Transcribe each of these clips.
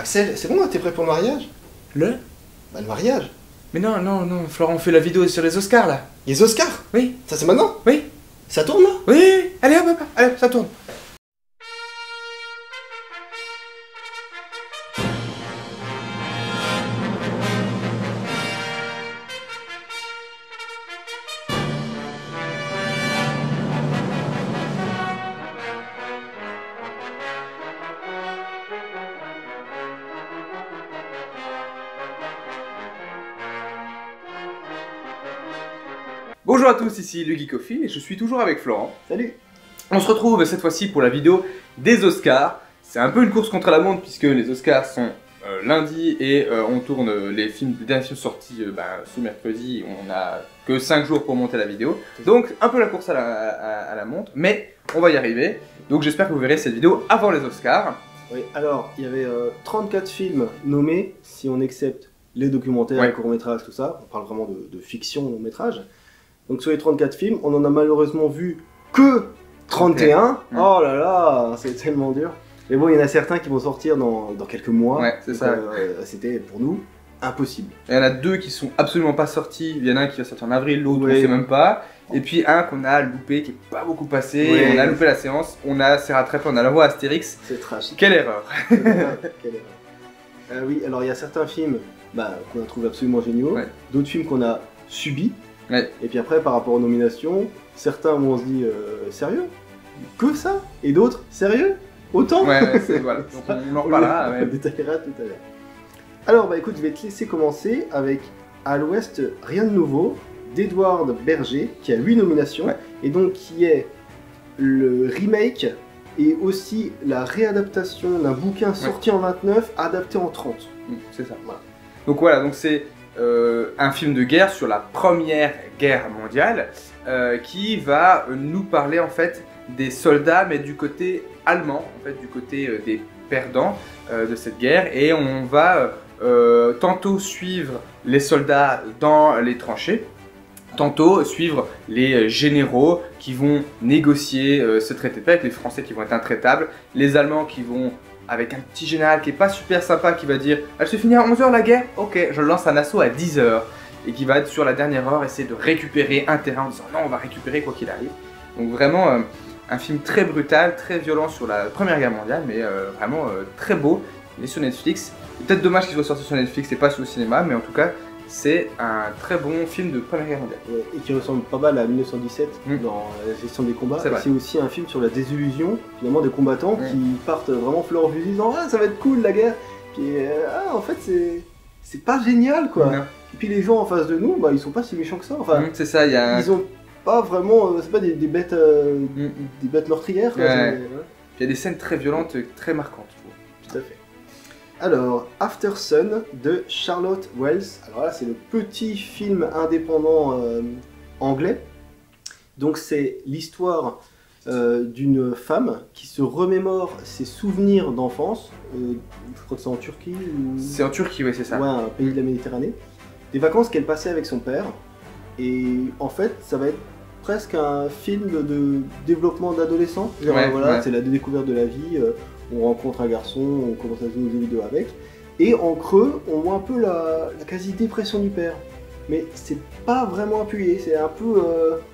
Axel, c'est bon, t'es prêt pour le mariage? Le? Bah le mariage. Mais non, non, non, Florent, on fait la vidéo sur les Oscars là. Les Oscars? Oui. Ça c'est maintenant? Oui. Ça tourne là? Oui, oui, oui. Allez hop, hop, allez, ça tourne. Bonjour à tous, ici le Geekophile et je suis toujours avec Florent. Salut. On se retrouve cette fois-ci pour la vidéo des Oscars. C'est un peu une course contre la montre puisque les Oscars sont lundi et on tourne les derniers films sortis ce mercredi. On n'a que 5 jours pour monter la vidéo. Donc un peu la course à la montre, mais on va y arriver. Donc j'espère que vous verrez cette vidéo avant les Oscars. Oui, alors il y avait 34 films nommés, si on accepte les documentaires, les courts-métrages, tout ça. On parle vraiment de fiction, long-métrage. Donc sur les 34 films, on en a malheureusement vu que 31. Oh là là, c'est tellement dur. Mais bon, il y en a certains qui vont sortir dans quelques mois. Ouais, c'est ça. C'était pour nous impossible. Il y en a deux qui sont absolument pas sortis. Il y en a un qui va sortir en avril, l'autre on sait même pas. Et puis un qu'on a loupé, qui est pas beaucoup passé. On a loupé la séance. C'est rattrapé, on a la voix Astérix. C'est tragique. Quelle erreur. Quelle erreur. Oui, alors il y a certains films qu'on a trouvé absolument géniaux. D'autres films qu'on a subis. Et puis après, par rapport aux nominations, certains où on se dit sérieux? Que ça? Et d'autres sérieux? Autant? Voilà. Donc on en reparlera. On détaillera tout à l'heure. Alors écoute, je vais te laisser commencer avec À l'Ouest, rien de nouveau d'Edward Berger qui a 8 nominations et donc qui est le remake et aussi la réadaptation d'un bouquin sorti en 29 adapté en 30. C'est ça. Voilà. Donc voilà, donc c'est un film de guerre sur la Première Guerre mondiale qui va nous parler en fait des soldats mais du côté allemand, en fait du côté des perdants de cette guerre, et on va tantôt suivre les soldats dans les tranchées, tantôt suivre les généraux qui vont négocier ce traité de paix avec les Français qui vont être intraitables, les Allemands qui vont avec un petit général qui est pas super sympa qui va dire « Elle se finit à 11 h la guerre? Ok, je lance un assaut à 10 h » et qui va être sur la dernière heure essayer de récupérer un terrain en disant « Non, on va récupérer quoi qu'il arrive ». Donc vraiment un film très brutal, très violent sur la Première Guerre mondiale, mais vraiment très beau. Il est sur Netflix. C'est peut-être dommage qu'il soit sorti sur Netflix et pas sur le cinéma, mais en tout cas, c'est un très bon film de Première Guerre mondiale. Et qui ressemble pas mal à 1917 dans la gestion des combats. C'est aussi un film sur la désillusion finalement des combattants qui partent vraiment fleur au fusil en disant « Ah, ça va être cool la guerre !» Puis en fait c'est pas génial quoi. Et puis les gens en face de nous, ils sont pas si méchants que ça. Enfin, c'est ça, ils ont pas vraiment, c'est pas des bêtes meurtrières. Puis il y a des scènes très violentes, très marquantes. Tout à fait. Alors, After Sun de Charlotte Wells. Alors là, c'est le petit film indépendant anglais. Donc c'est l'histoire d'une femme qui se remémore ses souvenirs d'enfance. Je crois que c'est en Turquie. C'est en Turquie, oui, c'est ça. Ouais, un pays de la Méditerranée. Des vacances qu'elle passait avec son père. Et en fait, ça va être presque un film de développement d'adolescent. C'est la découverte de la vie. On rencontre un garçon, on commence à jouer aux jeux vidéo avec. Et en creux, on voit un peu la quasi-dépression du père. Mais c'est pas vraiment appuyé, c'est un peu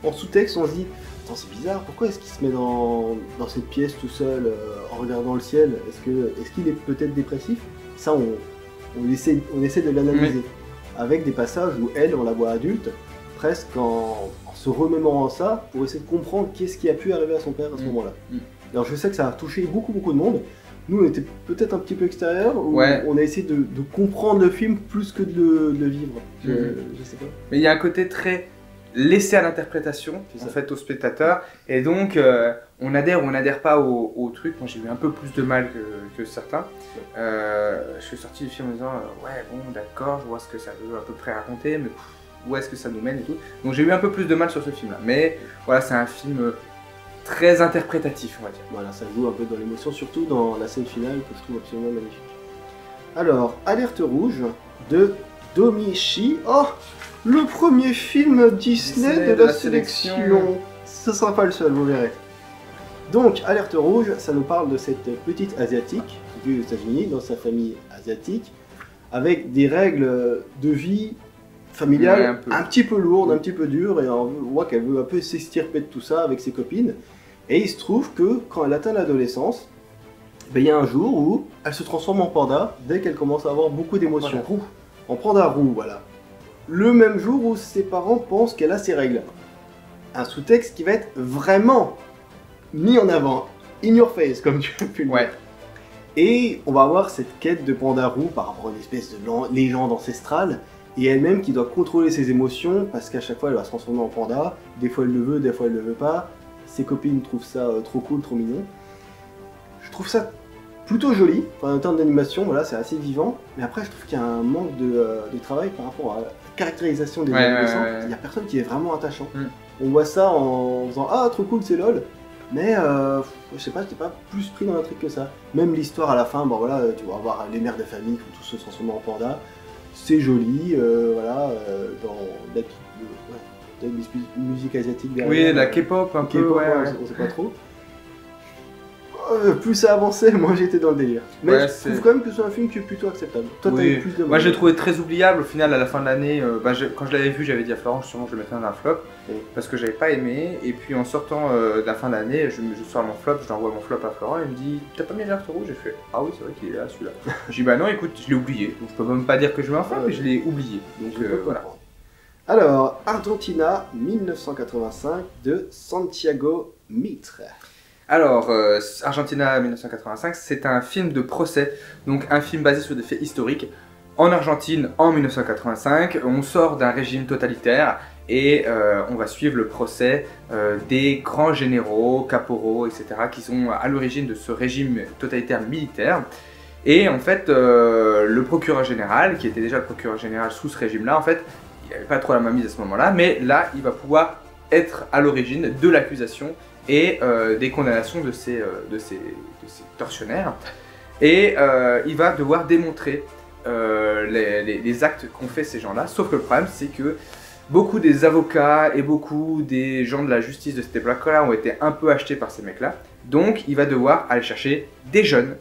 en sous-texte, on se dit « Attends, c'est bizarre, pourquoi est-ce qu'il se met dans cette pièce tout seul en regardant le ciel? Est-ce qu'il est peut-être dépressif ?» Ça, on essaie de l'analyser. Avec des passages où elle, on la voit adulte, presque en se remémorant ça, pour essayer de comprendre qu'est-ce qui a pu arriver à son père à ce moment-là. Alors je sais que ça a touché beaucoup de monde. Nous on était peut-être un petit peu extérieurs, où on a essayé de comprendre le film plus que de le vivre. Je sais pas. Mais il y a un côté très laissé à l'interprétation, en fait, au spectateur. Et donc on adhère ou on n'adhère pas au truc. Moi j'ai eu un peu plus de mal que certains. Je suis sorti du film en disant ouais bon d'accord, je vois ce que ça veut à peu près raconter, mais où est-ce que ça nous mène et tout. Donc j'ai eu un peu plus de mal sur ce film là. Mais voilà, c'est un film très interprétatif, on va dire. Voilà, ça joue un peu dans l'émotion, surtout dans la scène finale que je trouve absolument magnifique. Alors, Alerte Rouge de Domichi. Oh, le premier film Disney de la sélection. Ce sera pas le seul, vous verrez. Donc, Alerte Rouge, ça nous parle de cette petite asiatique vécu aux États-Unis, dans sa famille asiatique, avec des règles de vie familiale un petit peu lourdes, un petit peu dures, et on voit qu'elle veut un peu s'extirper de tout ça avec ses copines. Et il se trouve que quand elle atteint l'adolescence, il y a un jour où elle se transforme en panda dès qu'elle commence à avoir beaucoup d'émotions. En panda roux, voilà. Le même jour où ses parents pensent qu'elle a ses règles. Un sous-texte qui va être vraiment mis en avant, in your face, comme tu as pu le dire. Et on va avoir cette quête de panda roux par rapport à une espèce de légende ancestrale, et elle-même qui doit contrôler ses émotions, parce qu'à chaque fois elle va se transformer en panda, des fois elle le veut, des fois elle le veut pas. Ses copines trouvent ça trop cool, trop mignon. Je trouve ça plutôt joli, enfin, en termes d'animation, voilà, c'est assez vivant, mais après je trouve qu'il y a un manque de travail par rapport à la caractérisation des adolescents. Il n'y a personne qui est vraiment attachant. On voit ça en faisant « Ah, trop cool, c'est LOL !» Mais je sais pas, j'étais pas plus pris dans un truc que ça. Même l'histoire à la fin, bon voilà, tu vas voir les mères de famille qui vont tous se transformer en panda. C'est joli, voilà, dans la musique asiatique derrière. Oui, la K-pop un peu, on sait pas trop. Plus ça avançait, moins j'étais dans le délire. Mais je trouve quand même que c'est un film qui est plutôt acceptable. Toi, t'as eu plus de... Moi, je l'ai trouvé très oubliable. Au final, à la fin de l'année, quand je l'avais vu, j'avais dit à Florence, sûrement je le mettrais dans un flop, parce que j'avais pas aimé. Et puis en sortant de la fin de l'année, je sors mon flop, je l'envoie mon flop à Florent, il me dit « T'as pas mis l'alerte rouge ?» J'ai fait « Ah oui, c'est vrai qu'il est là, celui-là. » Je dis « Bah non, écoute, je l'ai oublié. Donc je peux même pas dire que je mets un flop, mais je l'ai oublié. » Donc voilà. Alors, Argentina 1985 de Santiago Mitre. Alors, Argentina 1985, c'est un film de procès, donc un film basé sur des faits historiques. En Argentine, en 1985, on sort d'un régime totalitaire et on va suivre le procès des grands généraux, caporaux, etc. qui sont à l'origine de ce régime totalitaire militaire. Et en fait, le procureur général, qui était déjà le procureur général sous ce régime-là, en fait, il n'avait pas trop la mainmise à ce moment-là, mais là, il va pouvoir être à l'origine de l'accusation et des condamnations de ces tortionnaires. Et il va devoir démontrer les actes qu'ont fait ces gens-là. Sauf que le problème, c'est que beaucoup des avocats et beaucoup des gens de la justice de cette époque-là ont été un peu achetés par ces mecs-là. Donc il va devoir aller chercher des jeunes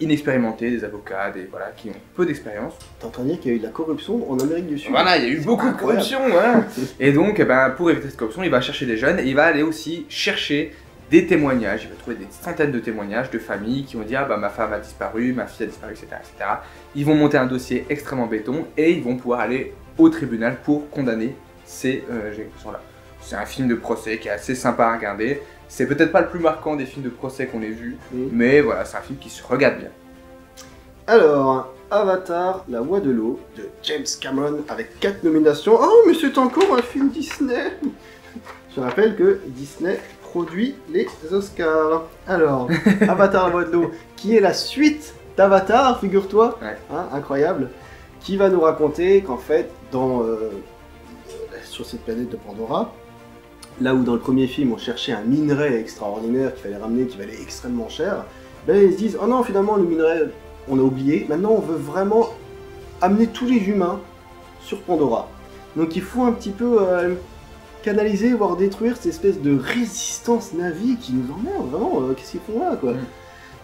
inexpérimentés, des avocats, voilà, qui ont peu d'expérience. T'es en train de dire qu'il y a eu de la corruption en Amérique du Sud? Voilà, il y a eu beaucoup de corruption, hein. Et donc, pour éviter cette corruption, il va chercher des jeunes et il va aller aussi chercher des témoignages. Il va trouver des centaines de témoignages de familles qui vont dire « Ah bah ma femme a disparu, ma fille a disparu, etc. etc. » Ils vont monter un dossier extrêmement béton et ils vont pouvoir aller au tribunal pour condamner ces exécutions-là. C'est un film de procès qui est assez sympa à regarder. C'est peut-être pas le plus marquant des films de procès qu'on ait vus, mais voilà, c'est un film qui se regarde bien. Alors, Avatar, La Voix de l'eau, de James Cameron, avec 4 nominations. Oh, mais c'est encore un film Disney. Je rappelle que Disney produit les Oscars. Alors, Avatar, La Voix de l'eau, qui est la suite d'Avatar, figure-toi, hein, incroyable, qui va nous raconter qu'en fait, sur cette planète de Pandora, là où dans le premier film on cherchait un minerai extraordinaire qu'il fallait ramener, qui valait extrêmement cher, ben ils se disent « Oh non, finalement le minerai, on a oublié, maintenant on veut vraiment amener tous les humains sur Pandora. » Donc il faut un petit peu canaliser, voire détruire cette espèce de résistance Na'vi qui nous emmerde, vraiment, qu'est-ce qu'ils font là, quoi.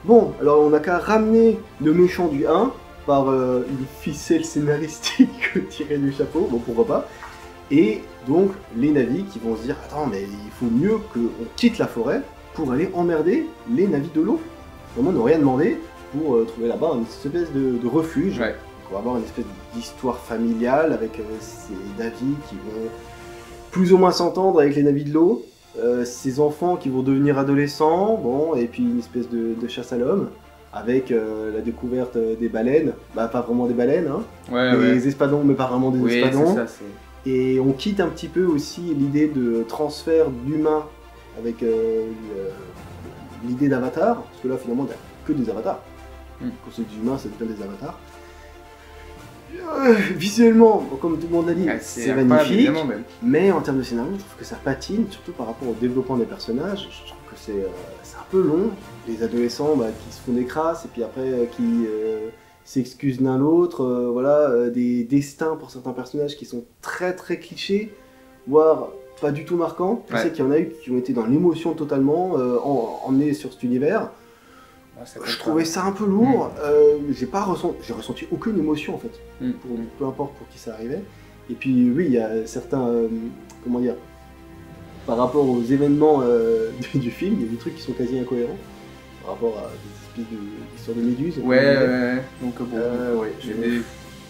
Bon, alors on n'a qu'à ramener le méchant du 1 par une ficelle scénaristique tirée du chapeau, bon pourquoi pas. Et donc les Na'vi qui vont se dire « Attends, mais il faut mieux qu'on quitte la forêt pour aller emmerder les Na'vi de l'eau. » Vraiment, on n'a rien demandé pour trouver là-bas une espèce de refuge. Donc, on va avoir une espèce d'histoire familiale avec ces Na'vi qui vont plus ou moins s'entendre avec les Na'vi de l'eau. Ces enfants qui vont devenir adolescents, bon, et puis une espèce de chasse à l'homme. Avec la découverte des baleines, bah pas vraiment des baleines, hein, des espadons, mais pas vraiment des espadons. Ça, et on quitte un petit peu aussi l'idée de transfert d'humains avec l'idée d'avatar, parce que là finalement il n'y a que des avatars. Quand c'est des humains, ça devient des avatars. Visuellement, comme tout le monde l'a dit, c'est magnifique, mais en termes de scénario, je trouve que ça patine, surtout par rapport au développement des personnages. Je trouve que c'est un peu long. Les adolescents qui se font des crasses, et puis après qui s'excusent l'un l'autre, voilà, des destins pour certains personnages qui sont très très clichés, voire pas du tout marquants. Je sais qu'il y en a eu qui ont été dans l'émotion totalement, emmenés sur cet univers. Je trouvais ça un peu lourd. J'ai ressenti aucune émotion en fait, peu importe pour qui ça arrivait. Et puis oui, il y a certains, comment dire, par rapport aux événements du film, il y a des trucs qui sont quasi incohérents par rapport à des espèces d'histoires de méduses. Donc bon,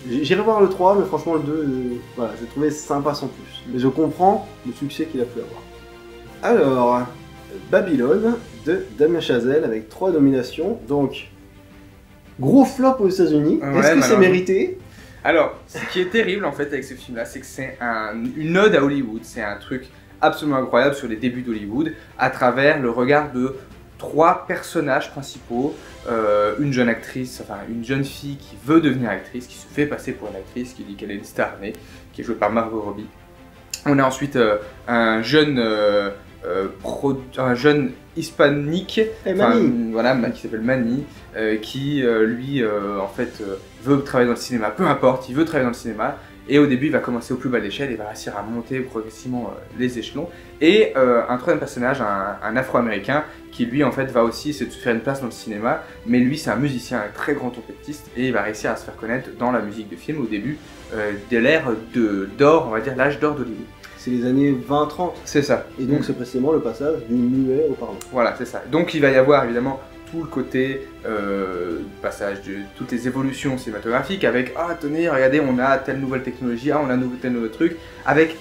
j'irai voir le 3, mais franchement le 2, voilà, j'ai trouvé sympa sans plus. Mais je comprends le succès qu'il a pu avoir. Alors, Babylone de Damien Chazelle avec 3 nominations, donc gros flop aux États-Unis. Est-ce que c'est mérité? Alors, ce qui est terrible en fait avec ce film-là, c'est que c'est une ode à Hollywood. C'est un truc absolument incroyable sur les débuts d'Hollywood, à travers le regard de 3 personnages principaux. Une jeune actrice, enfin une jeune fille qui veut devenir actrice, qui se fait passer pour une actrice, qui dit qu'elle est une star née, qui est jouée par Margot Robbie. On a ensuite un jeune hispanique, voilà, qui s'appelle Manny, qui lui en fait veut travailler dans le cinéma, peu importe, il veut travailler dans le cinéma. Et au début, il va commencer au plus bas de l'échelle et va réussir à monter progressivement les échelons. Et un troisième personnage, un afro-américain, qui lui en fait va aussi essayer de se faire une place dans le cinéma. Mais lui, c'est un musicien, un très grand trompettiste, et il va réussir à se faire connaître dans la musique de film au début de l'ère d'or, on va dire l'âge d'or d'Hollywood. C'est les années 20-30. C'est ça. Et donc c'est précisément le passage du muet au parlant. Voilà, c'est ça. Donc il va y avoir évidemment tout le côté passage de toutes les évolutions cinématographiques avec ah tenez regardez on a telle nouvelle technologie, ah on a tel nouveau truc, avec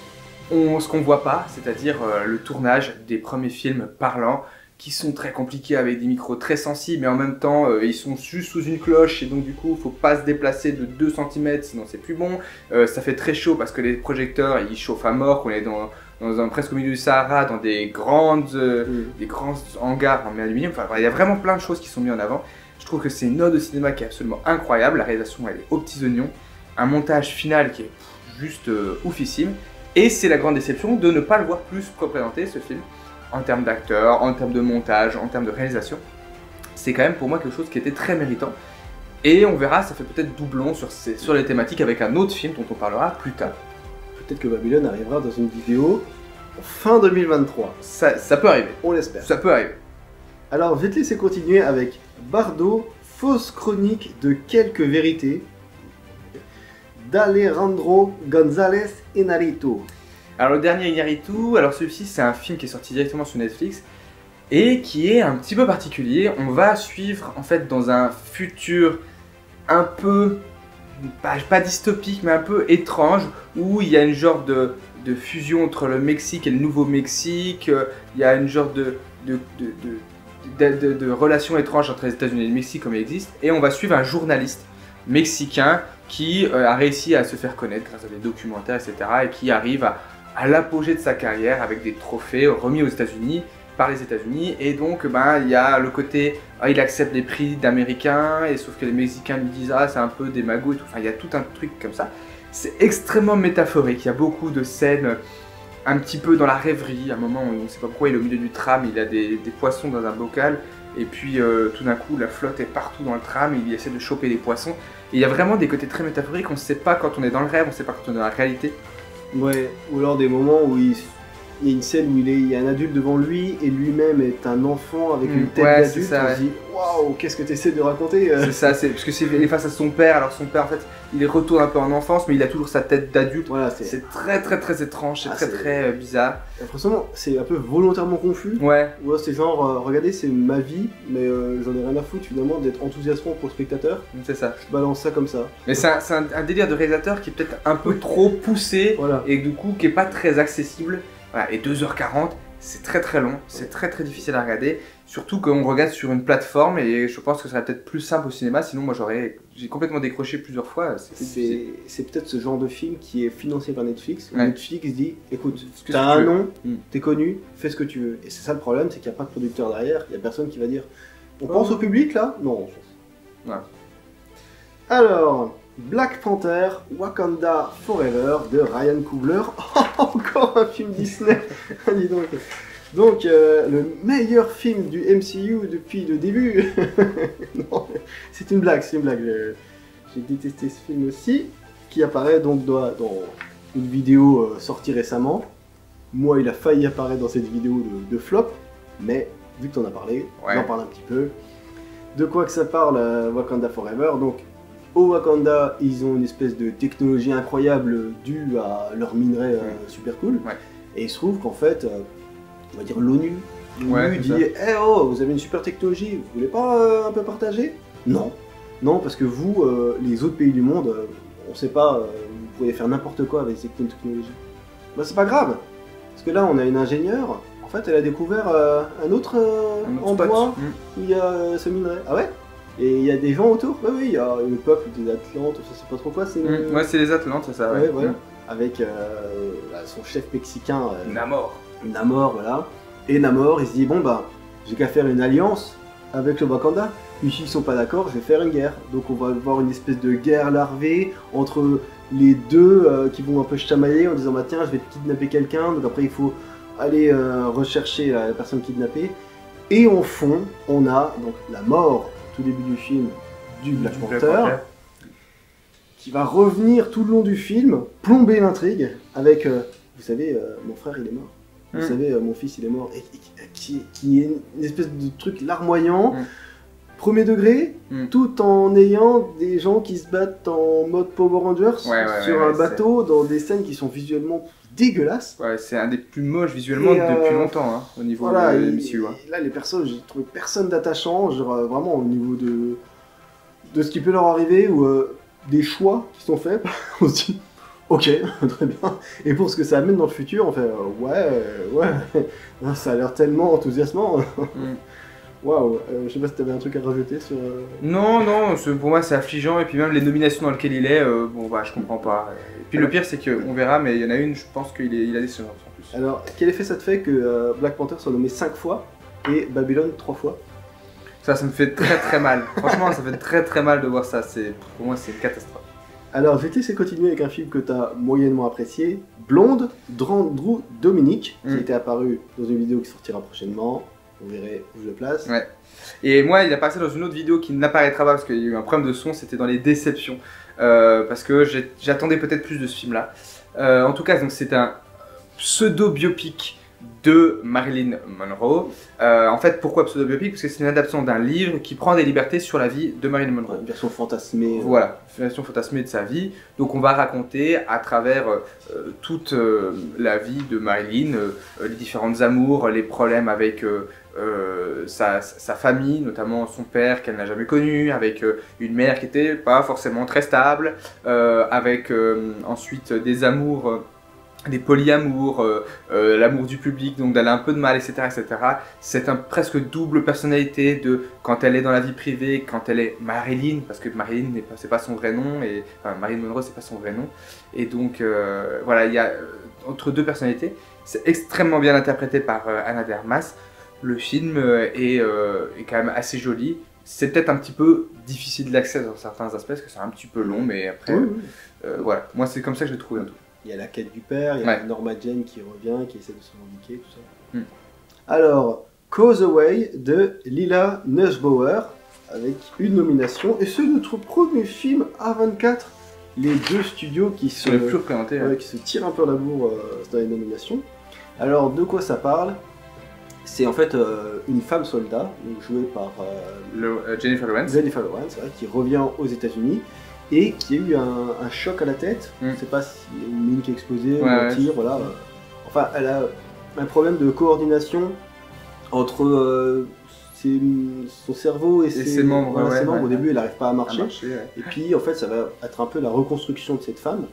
ce qu'on voit pas, c'est-à-dire le tournage des premiers films parlants qui sont très compliqués avec des micros très sensibles mais en même temps ils sont juste sous une cloche et donc du coup faut pas se déplacer de 2 cm sinon c'est plus bon, ça fait très chaud parce que les projecteurs ils chauffent à mort, qu'on est presque au milieu du Sahara, dans des grands hangars en aluminium. Enfin, il y a vraiment plein de choses qui sont mises en avant. Je trouve que c'est une ode au cinéma qui est absolument incroyable. La réalisation, elle est aux petits oignons. Un montage final qui est juste oufissime. Et c'est la grande déception de ne pas le voir plus représenter, ce film, en termes d'acteurs, en termes de montage, en termes de réalisation. C'est quand même pour moi quelque chose qui était très méritant. Et on verra, ça fait peut-être doublon sur les thématiques avec un autre film dont on parlera plus tard. Peut-être que Babylone arrivera dans une vidéo fin 2023. Ça peut arriver. On l'espère. Ça peut arriver. Alors, je vais te laisser continuer avec Bardo, fausse chronique de quelques vérités, d'Alejandro González Iñárritu. Alors, le dernier Iñárritu, alors celui-ci, c'est un film qui est sorti directement sur Netflix et qui est un petit peu particulier. On va suivre, en fait, dans un futur un peu pas dystopique, mais un peu étrange, où il y a une genre de fusion entre le Mexique et le Nouveau-Mexique, il y a une genre de relation étrange entre les États-Unis et le Mexique comme il existe, et on va suivre un journaliste mexicain qui a réussi à se faire connaître grâce à des documentaires, etc., et qui arrive à l'apogée de sa carrière avec des trophées remis aux États-Unis, par les États-Unis, et donc il y a le côté il accepte des prix d'Américains, et sauf que les Mexicains lui disent ah c'est un peu des magouilles, enfin il y a tout un truc comme ça. C'est extrêmement métaphorique, il y a beaucoup de scènes un petit peu dans la rêverie, à un moment on ne sait pas pourquoi il est au milieu du tram, il a des poissons dans un bocal, et puis tout d'un coup la flotte est partout dans le tram, et il essaie de choper des poissons, et il y a vraiment des côtés très métaphoriques, on ne sait pas quand on est dans le rêve, on ne sait pas quand on est dans la réalité. Ouais, ou alors des moments où il y a une scène où il y a un adulte devant lui et lui-même est un enfant avec une tête d'adulte. On se dit waouh, qu'est-ce que tu essaies de raconter C'est ça, parce que il est face à son père, alors son père en fait il retourne un peu en enfance mais il a toujours sa tête d'adulte. Voilà, c'est très très très étrange, c'est très bizarre. Franchement, c'est un peu volontairement confus. Ouais. Ou c'est genre regardez, c'est ma vie, mais j'en ai rien à foutre finalement d'être enthousiasmant pour le spectateur. C'est ça. Je balance ça comme ça. Mais c'est un délire de réalisateur qui est peut-être un peu trop poussé et du coup qui est pas très accessible. Voilà, et 2h40, c'est très très long, c'est très très difficile à regarder, surtout qu'on regarde sur une plateforme et je pense que ça serait peut-être plus simple au cinéma, sinon moi j'ai complètement décroché plusieurs fois. C'est peut-être ce genre de film qui est financé par Netflix, où Netflix dit écoute, t'as un nom, t'es connu, fais ce que tu veux. Et c'est ça le problème, c'est qu'il n'y a pas de producteur derrière, il n'y a personne qui va dire on pense au public là? Non, on s'en fout. Ouais. Alors, Black Panther, Wakanda Forever de Ryan Coogler. Encore un film Disney. Dis donc. Donc, le meilleur film du MCU depuis le début. Non, c'est une blague, c'est une blague. J'ai détesté ce film aussi, qui apparaît donc dans une vidéo sortie récemment. Moi, il a failli apparaître dans cette vidéo de flop, mais vu que t'en as parlé, on en parle un petit peu. de quoi que ça parle Wakanda Forever. Donc au Wakanda, ils ont une espèce de technologie incroyable due à leur minerai super cool. Ouais. Et il se trouve qu'en fait, on va dire l'ONU dit hey, oh, vous avez une super technologie, vous voulez pas un peu partager? Non. Non, parce que vous, les autres pays du monde, on sait pas, vous pouvez faire n'importe quoi avec cette technologie. Bah c'est pas grave, parce que là on a une ingénieure, en fait elle a découvert un autre endroit où il y a ce minerai. Ah ouais? Et il y a des gens autour? Oui, oui, il y a le peuple des Atlantes, je sais pas trop quoi, c'est... Ouais, c'est les Atlantes, c'est ça, ouais. Voilà. Avec son chef mexicain... Namor, voilà. Et Namor, il se dit, bon bah, j'ai qu'à faire une alliance avec le Wakanda. Puis s'ils sont pas d'accord, je vais faire une guerre. Donc on va avoir une espèce de guerre larvée entre les deux qui vont un peu se chamailler en disant, bah tiens, je vais kidnapper quelqu'un, donc après il faut aller rechercher la personne kidnappée. Et au fond, on a donc la mort, tout début du film, du Black Panther, qui va revenir tout le long du film, plomber l'intrigue avec, vous savez, mon frère il est mort, vous savez, mon fils il est mort, et qui est une espèce de truc larmoyant, premier degré, tout en ayant des gens qui se battent en mode Power Rangers sur un bateau, dans des scènes qui sont visuellement dégueulasses. Ouais, c'est un des plus moches visuellement depuis longtemps, hein, au niveau de MCU. Là, les personnes, j'ai trouvé personne d'attachant, vraiment au niveau de ce qui peut leur arriver, ou des choix qui sont faits, on se dit, ok, très bien. Et pour ce que ça amène dans le futur, on fait, ouais, ça a l'air tellement enthousiasmant. Waouh, je sais pas si t'avais un truc à rajouter sur... Non, pour moi c'est affligeant, et puis même les nominations dans lesquelles il est, bon bah je comprends pas. Et puis le pire c'est qu'on verra, mais il y en a une, je pense qu'il a des chances en plus. Alors, quel effet ça te fait que Black Panther soit nommé 5 fois et Babylone 3 fois? Ça me fait très mal. Franchement, ça fait très mal de voir ça, pour moi c'est une catastrophe. Alors, je vais te laisser continuer avec un film que tu as moyennement apprécié, Blonde, d'Andrew Dominic, qui était apparu dans une vidéo qui sortira prochainement. Vous verrez où je le place. Ouais. Et moi, il a passé dans une autre vidéo qui n'apparaîtra pas parce qu'il y a eu un problème de son, c'était dans les déceptions. Parce que j'attendais peut-être plus de ce film-là. En tout cas, c'est un pseudo-biopic de Marilyn Monroe. En fait, pourquoi pseudo-biopic? Parce que c'est une adaptation d'un livre qui prend des libertés sur la vie de Marilyn Monroe. Une version fantasmée. Voilà, une version fantasmée de sa vie. Donc on va raconter à travers toute la vie de Marilyn, les différentes amours, les problèmes avec sa famille, notamment son père qu'elle n'a jamais connu, avec une mère qui n'était pas forcément très stable, avec ensuite des amours... des polyamours, l'amour du public, donc d'aller un peu de mal, etc. etc. C'est un presque double personnalité de quand elle est dans la vie privée, quand elle est Marilyn, parce que Marilyn c'est pas son vrai nom, et enfin, Marilyn Monroe c'est pas son vrai nom, et donc voilà, il y a entre deux personnalités. C'est extrêmement bien interprété par Anna de Armas. Le film est quand même assez joli. C'est peut-être un petit peu difficile d'accès dans certains aspects, parce que c'est un petit peu long, mais après, voilà, moi c'est comme ça que je l'ai trouvé en tout. Il y a la quête du père, il y a Norma Jane qui revient, qui essaie de se revendiquer, tout ça. Alors, Causeway de Lila Nussbauer, avec une nomination, et c'est notre premier film A24. Les deux studios qui se tirent un peu la bourre dans les nominations. Alors, de quoi ça parle? C'est en fait une femme soldat, jouée par Jennifer Lawrence, qui revient aux États-Unis et qui a eu un choc à la tête. Je ne sais pas si une mine qui a explosé, un tir, voilà. Enfin, elle a un problème de coordination entre son cerveau et ses membres. Au début, elle n'arrive pas à marcher. Et puis, en fait, ça va être un peu la reconstruction de cette femme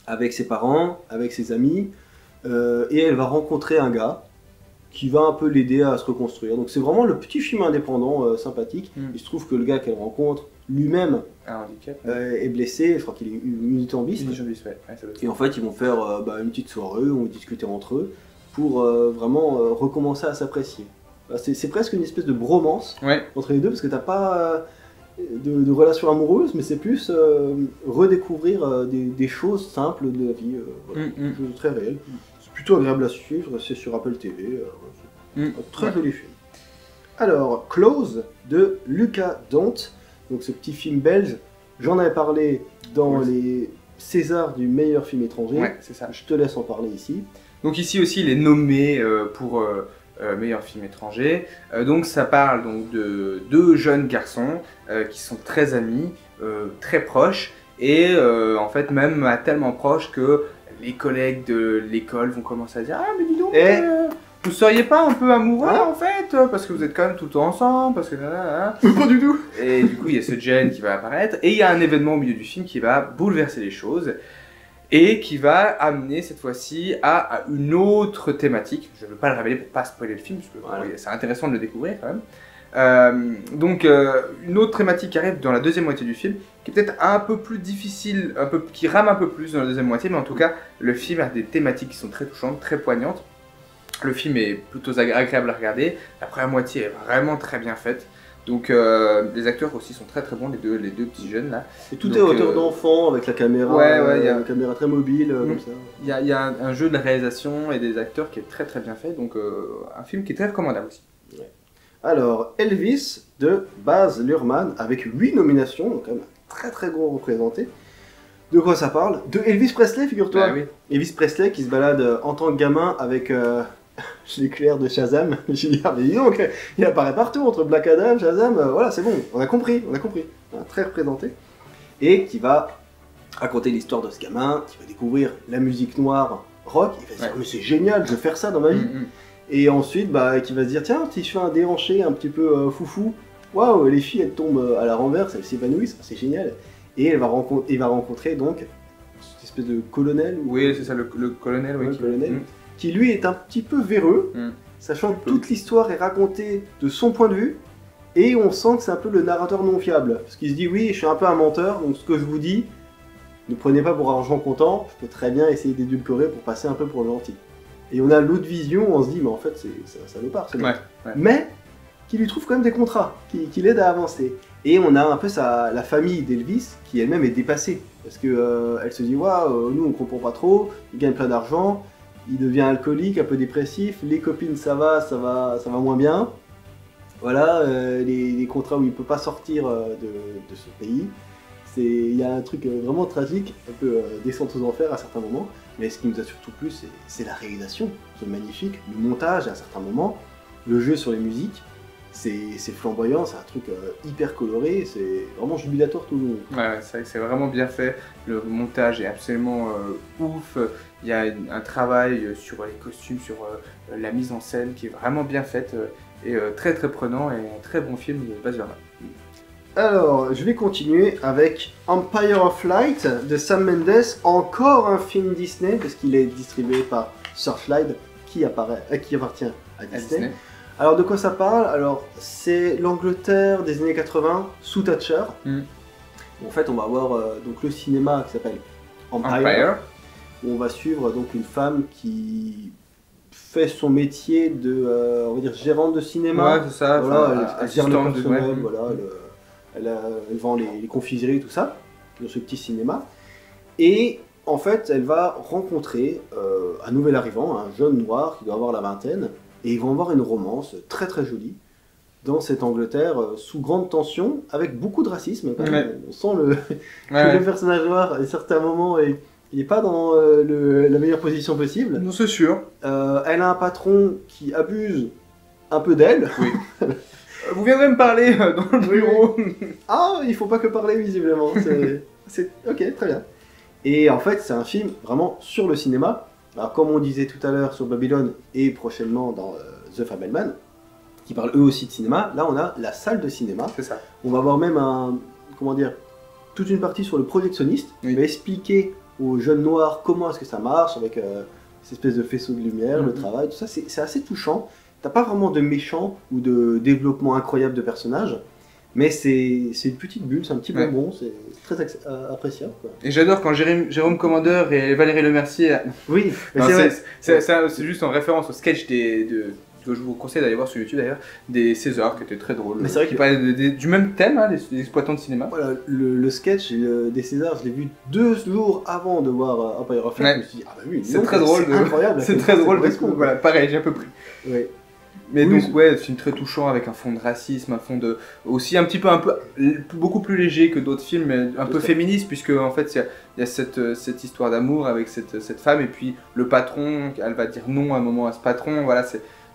avec ses parents, avec ses amis, et elle va rencontrer un gars qui va un peu l'aider à se reconstruire. Donc c'est vraiment le petit film indépendant sympathique. Il se trouve que le gars qu'elle rencontre lui-même est blessé, je crois qu'il est unitambiste. Et en fait ils vont faire une petite soirée, ils vont discuter entre eux pour vraiment recommencer à s'apprécier. C'est presque une espèce de bromance entre les deux, parce que t'as pas de relation amoureuse, mais c'est plus redécouvrir des choses simples de la vie, des choses très réelles. Plutôt agréable à suivre, c'est sur Apple TV, un très joli film. Alors, Close de Lucas Dont, donc ce petit film belge, j'en avais parlé dans les Césars du meilleur film étranger, c'est ça. Je te laisse en parler ici. Donc ici aussi il est nommé pour meilleur film étranger. Donc ça parle donc de deux jeunes garçons qui sont très amis, très proches, et en fait même tellement proches que les collègues de l'école vont commencer à dire « Ah mais dis donc, vous seriez pas un peu amoureux en fait, parce que vous êtes quand même tout le temps ensemble, parce que... » Pas du tout. Et du coup il y a ce Jen qui va apparaître, et il y a un événement au milieu du film qui va bouleverser les choses, et qui va amener cette fois-ci à une autre thématique. Je ne veux pas le révéler pour pas spoiler le film, parce que c'est intéressant de le découvrir quand même. Donc une autre thématique qui arrive dans la deuxième moitié du film, qui est peut-être un peu plus difficile, qui rame un peu plus dans la deuxième moitié, mais en tout cas le film a des thématiques qui sont très touchantes, très poignantes. Le film est plutôt agréable à regarder, la première moitié est vraiment très bien faite. Donc les acteurs aussi sont très très bons, les deux petits jeunes là. Et tout est à hauteur d'enfant avec la caméra, une caméra très mobile comme ça. Il y a un jeu de réalisation et des acteurs qui est très très bien fait, donc un film qui est très recommandable aussi. Ouais. Alors Elvis de Baz Luhrmann avec 8 nominations, donc quand même très très gros représenté. De quoi ça parle? De Elvis Presley, figure-toi. Bah, oui. Elvis Presley qui se balade en tant que gamin avec l'éclair de Shazam. J'ai dit, ah mais dis donc, il apparaît partout entre Black Adam, Shazam, voilà c'est bon, on a compris. Très représenté. Et qui va raconter l'histoire de ce gamin, qui va découvrir la musique noire rock, il va se dire mais c'est génial, je veux faire ça dans ma vie. Et ensuite qui va se dire tiens, si je fais un déhanché un petit peu foufou, waouh, les filles elles tombent à la renverse, elles s'évanouissent, c'est génial. Et il va rencontrer donc cette espèce de colonel. Oui, c'est ça, le colonel, oui. Qui lui est un petit peu véreux, sachant que toute l'histoire est racontée de son point de vue, et on sent que c'est un peu le narrateur non fiable. Parce qu'il se dit oui, je suis un peu un menteur, donc ce que je vous dis, ne prenez pas pour argent comptant, je peux très bien essayer d'édulcorer pour passer un peu pour le gentil. Et on a l'autre vision, on se dit mais en fait c'est un salopard, c'est mais qui lui trouve quand même des contrats, qui l'aident à avancer. Et on a un peu la famille d'Elvis qui elle-même est dépassée. Parce que elle se dit waouh, nous on comprend pas trop, il gagne plein d'argent, il devient alcoolique, un peu dépressif, les copines ça va moins bien. Voilà, les contrats où il peut pas sortir de ce pays. Il y a un truc vraiment tragique, un peu descente aux enfers à certains moments. Mais ce qui nous a surtout plu, c'est la réalisation, qui est magnifique, le montage à certains moments, le jeu sur les musiques. C'est flamboyant, c'est un truc hyper coloré, c'est vraiment jubilatoire tout le long. Ouais, c'est vraiment bien fait, le montage est absolument ouf, il y a un travail sur les costumes, sur la mise en scène qui est vraiment bien faite, et très très prenant, et un très bon film de Baz Luhrmann. Alors, je vais continuer avec Empire of Light de Sam Mendes, encore un film Disney, parce qu'il est distribué par Searchlight, qui appartient à Disney. Alors de quoi ça parle? Alors c'est l'Angleterre des années 80 sous Thatcher. En fait on va avoir donc le cinéma qui s'appelle Empire, où on va suivre donc une femme qui fait son métier de on va dire gérante de cinéma. Ouais, c'est ça. Voilà, elle gère le personnel, voilà, elle vend les confiseries, tout ça, dans ce petit cinéma. Et en fait elle va rencontrer un nouvel arrivant, un jeune noir qui doit avoir la vingtaine. Et ils vont avoir une romance très très jolie dans cette Angleterre sous grande tension, avec beaucoup de racisme. On sent que le personnage noir, à certains moments, il n'est pas dans la meilleure position possible. Non, c'est sûr. Elle a un patron qui abuse un peu d'elle. Oui. Vous viendrez me parler dans le bureau. Ah, il faut pas que parler visiblement. Ok, très bien. Et en fait, c'est un film vraiment sur le cinéma. Alors comme on disait tout à l'heure sur Babylone et prochainement dans The Fabelman, qui parlent eux aussi de cinéma, là on a la salle de cinéma. C'est ça. On va avoir même toute une partie sur le projectionniste, qui va expliquer aux jeunes noirs comment est-ce que ça marche avec cette espèce de faisceau de lumière, le travail, tout ça, c'est assez touchant. T'as pas vraiment de méchants ou de développement incroyable de personnages, mais c'est une petite bulle, c'est un petit bonbon, c'est très appréciable. Quoi. Et j'adore quand Jérôme Commandeur et Valérie Lemercier... Oui, c'est juste en référence au sketch que je vous conseille d'aller voir sur YouTube d'ailleurs, des Césars qui étaient très drôles. Mais c'est vrai qui parlaient du même thème, hein, des exploitants de cinéma. Voilà, le sketch des Césars, je l'ai vu 2 jours avant de voir Empire of Light. Je me suis dit, ah bah oui, c'est très drôle. C'est incroyable. C'est très drôle. Voilà, pareil, j'ai un peu pris. Ouais. Mais oui, donc ouais, film très touchant avec un fond de racisme, un fond de aussi un peu beaucoup plus léger que d'autres films, mais un peu féministe, puisque en fait il y a cette histoire d'amour avec cette femme, et puis le patron, elle va dire non à un moment à ce patron, voilà,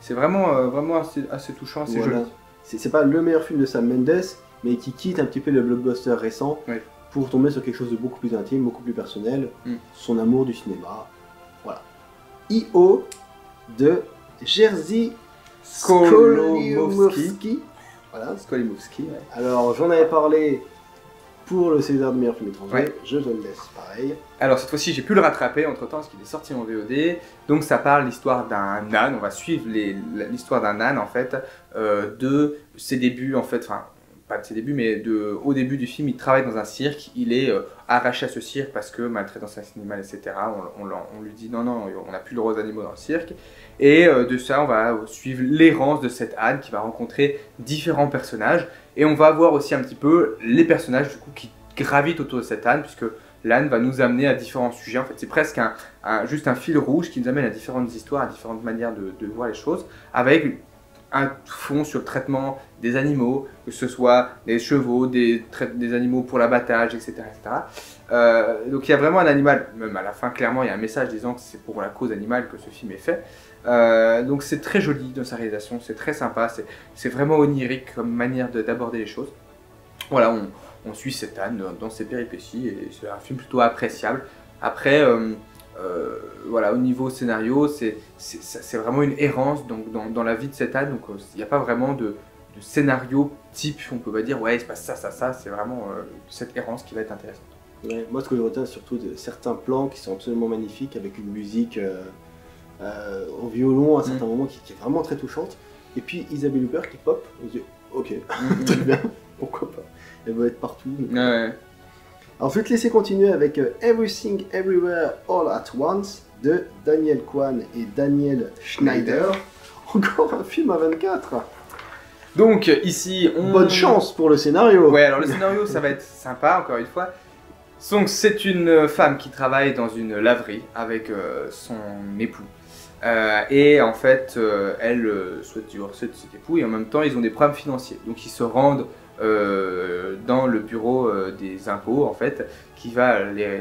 C'est vraiment, vraiment assez touchant, assez voilà. joli. C'est pas le meilleur film de Sam Mendes, mais qui quitte un petit peu le blockbuster récent pour tomber sur quelque chose de beaucoup plus intime, beaucoup plus personnel, son amour du cinéma. Voilà. I.O. de Jerzy Skolimowski. Voilà. Skolimowski, ouais. Alors, j'en avais parlé pour le César de meilleur film étranger, je te le laisse pareil. Alors cette fois-ci j'ai pu le rattraper entre temps parce qu'il est sorti en VOD. Donc ça parle l'histoire d'un âne, on va suivre l'histoire d'un âne en fait, de ses débuts en fait, enfin pas de ses débuts mais au début du film il travaille dans un cirque, il est arraché à ce cirque parce que maltraitance animale etc. On lui dit non on n'a plus le droit aux animaux dans le cirque. Et de ça on va suivre l'errance de cet âne qui va rencontrer différents personnages. Et on va voir aussi un petit peu les personnages du coup qui gravitent autour de cet âne puisque l'âne va nous amener à différents sujets. En fait, c'est presque juste un fil rouge qui nous amène à différentes histoires, à différentes manières de voir les choses, avec un fond sur le traitement des animaux, que ce soit des chevaux, des animaux pour l'abattage, etc. Donc il y a vraiment un animal, même à la fin, clairement, il y a un message disant que c'est pour la cause animale que ce film est fait. Donc c'est très joli dans sa réalisation, c'est très sympa, c'est vraiment onirique comme manière d'aborder les choses. Voilà, on suit cet âne dans ses péripéties et c'est un film plutôt appréciable. Après, voilà, au niveau scénario, c'est vraiment une errance dans la vie de cet âne, donc il n'y a pas vraiment de scénario type, on peut pas dire ouais il se passe ça, c'est vraiment cette errance qui va être intéressante. Ouais, moi ce que je retiens surtout de certains plans qui sont absolument magnifiques avec une musique au violon à certains moments qui est vraiment très touchante, et puis Isabelle Huppert qui pop, on se dit ok, très bien, pourquoi pas, elle va être partout. Ouais. Alors je vais te laisser continuer avec Everything Everywhere All at Once de Daniel Kwan et Daniel Schneider. Encore un film à 24. Donc ici bonne chance pour le scénario. Ouais, alors le scénario ça va être sympa encore une fois. Donc c'est une femme qui travaille dans une laverie avec son époux. Et en fait, elle souhaite divorcer de cet époux et en même temps ils ont des problèmes financiers. Donc ils se rendent dans le bureau des impôts en fait, qui va les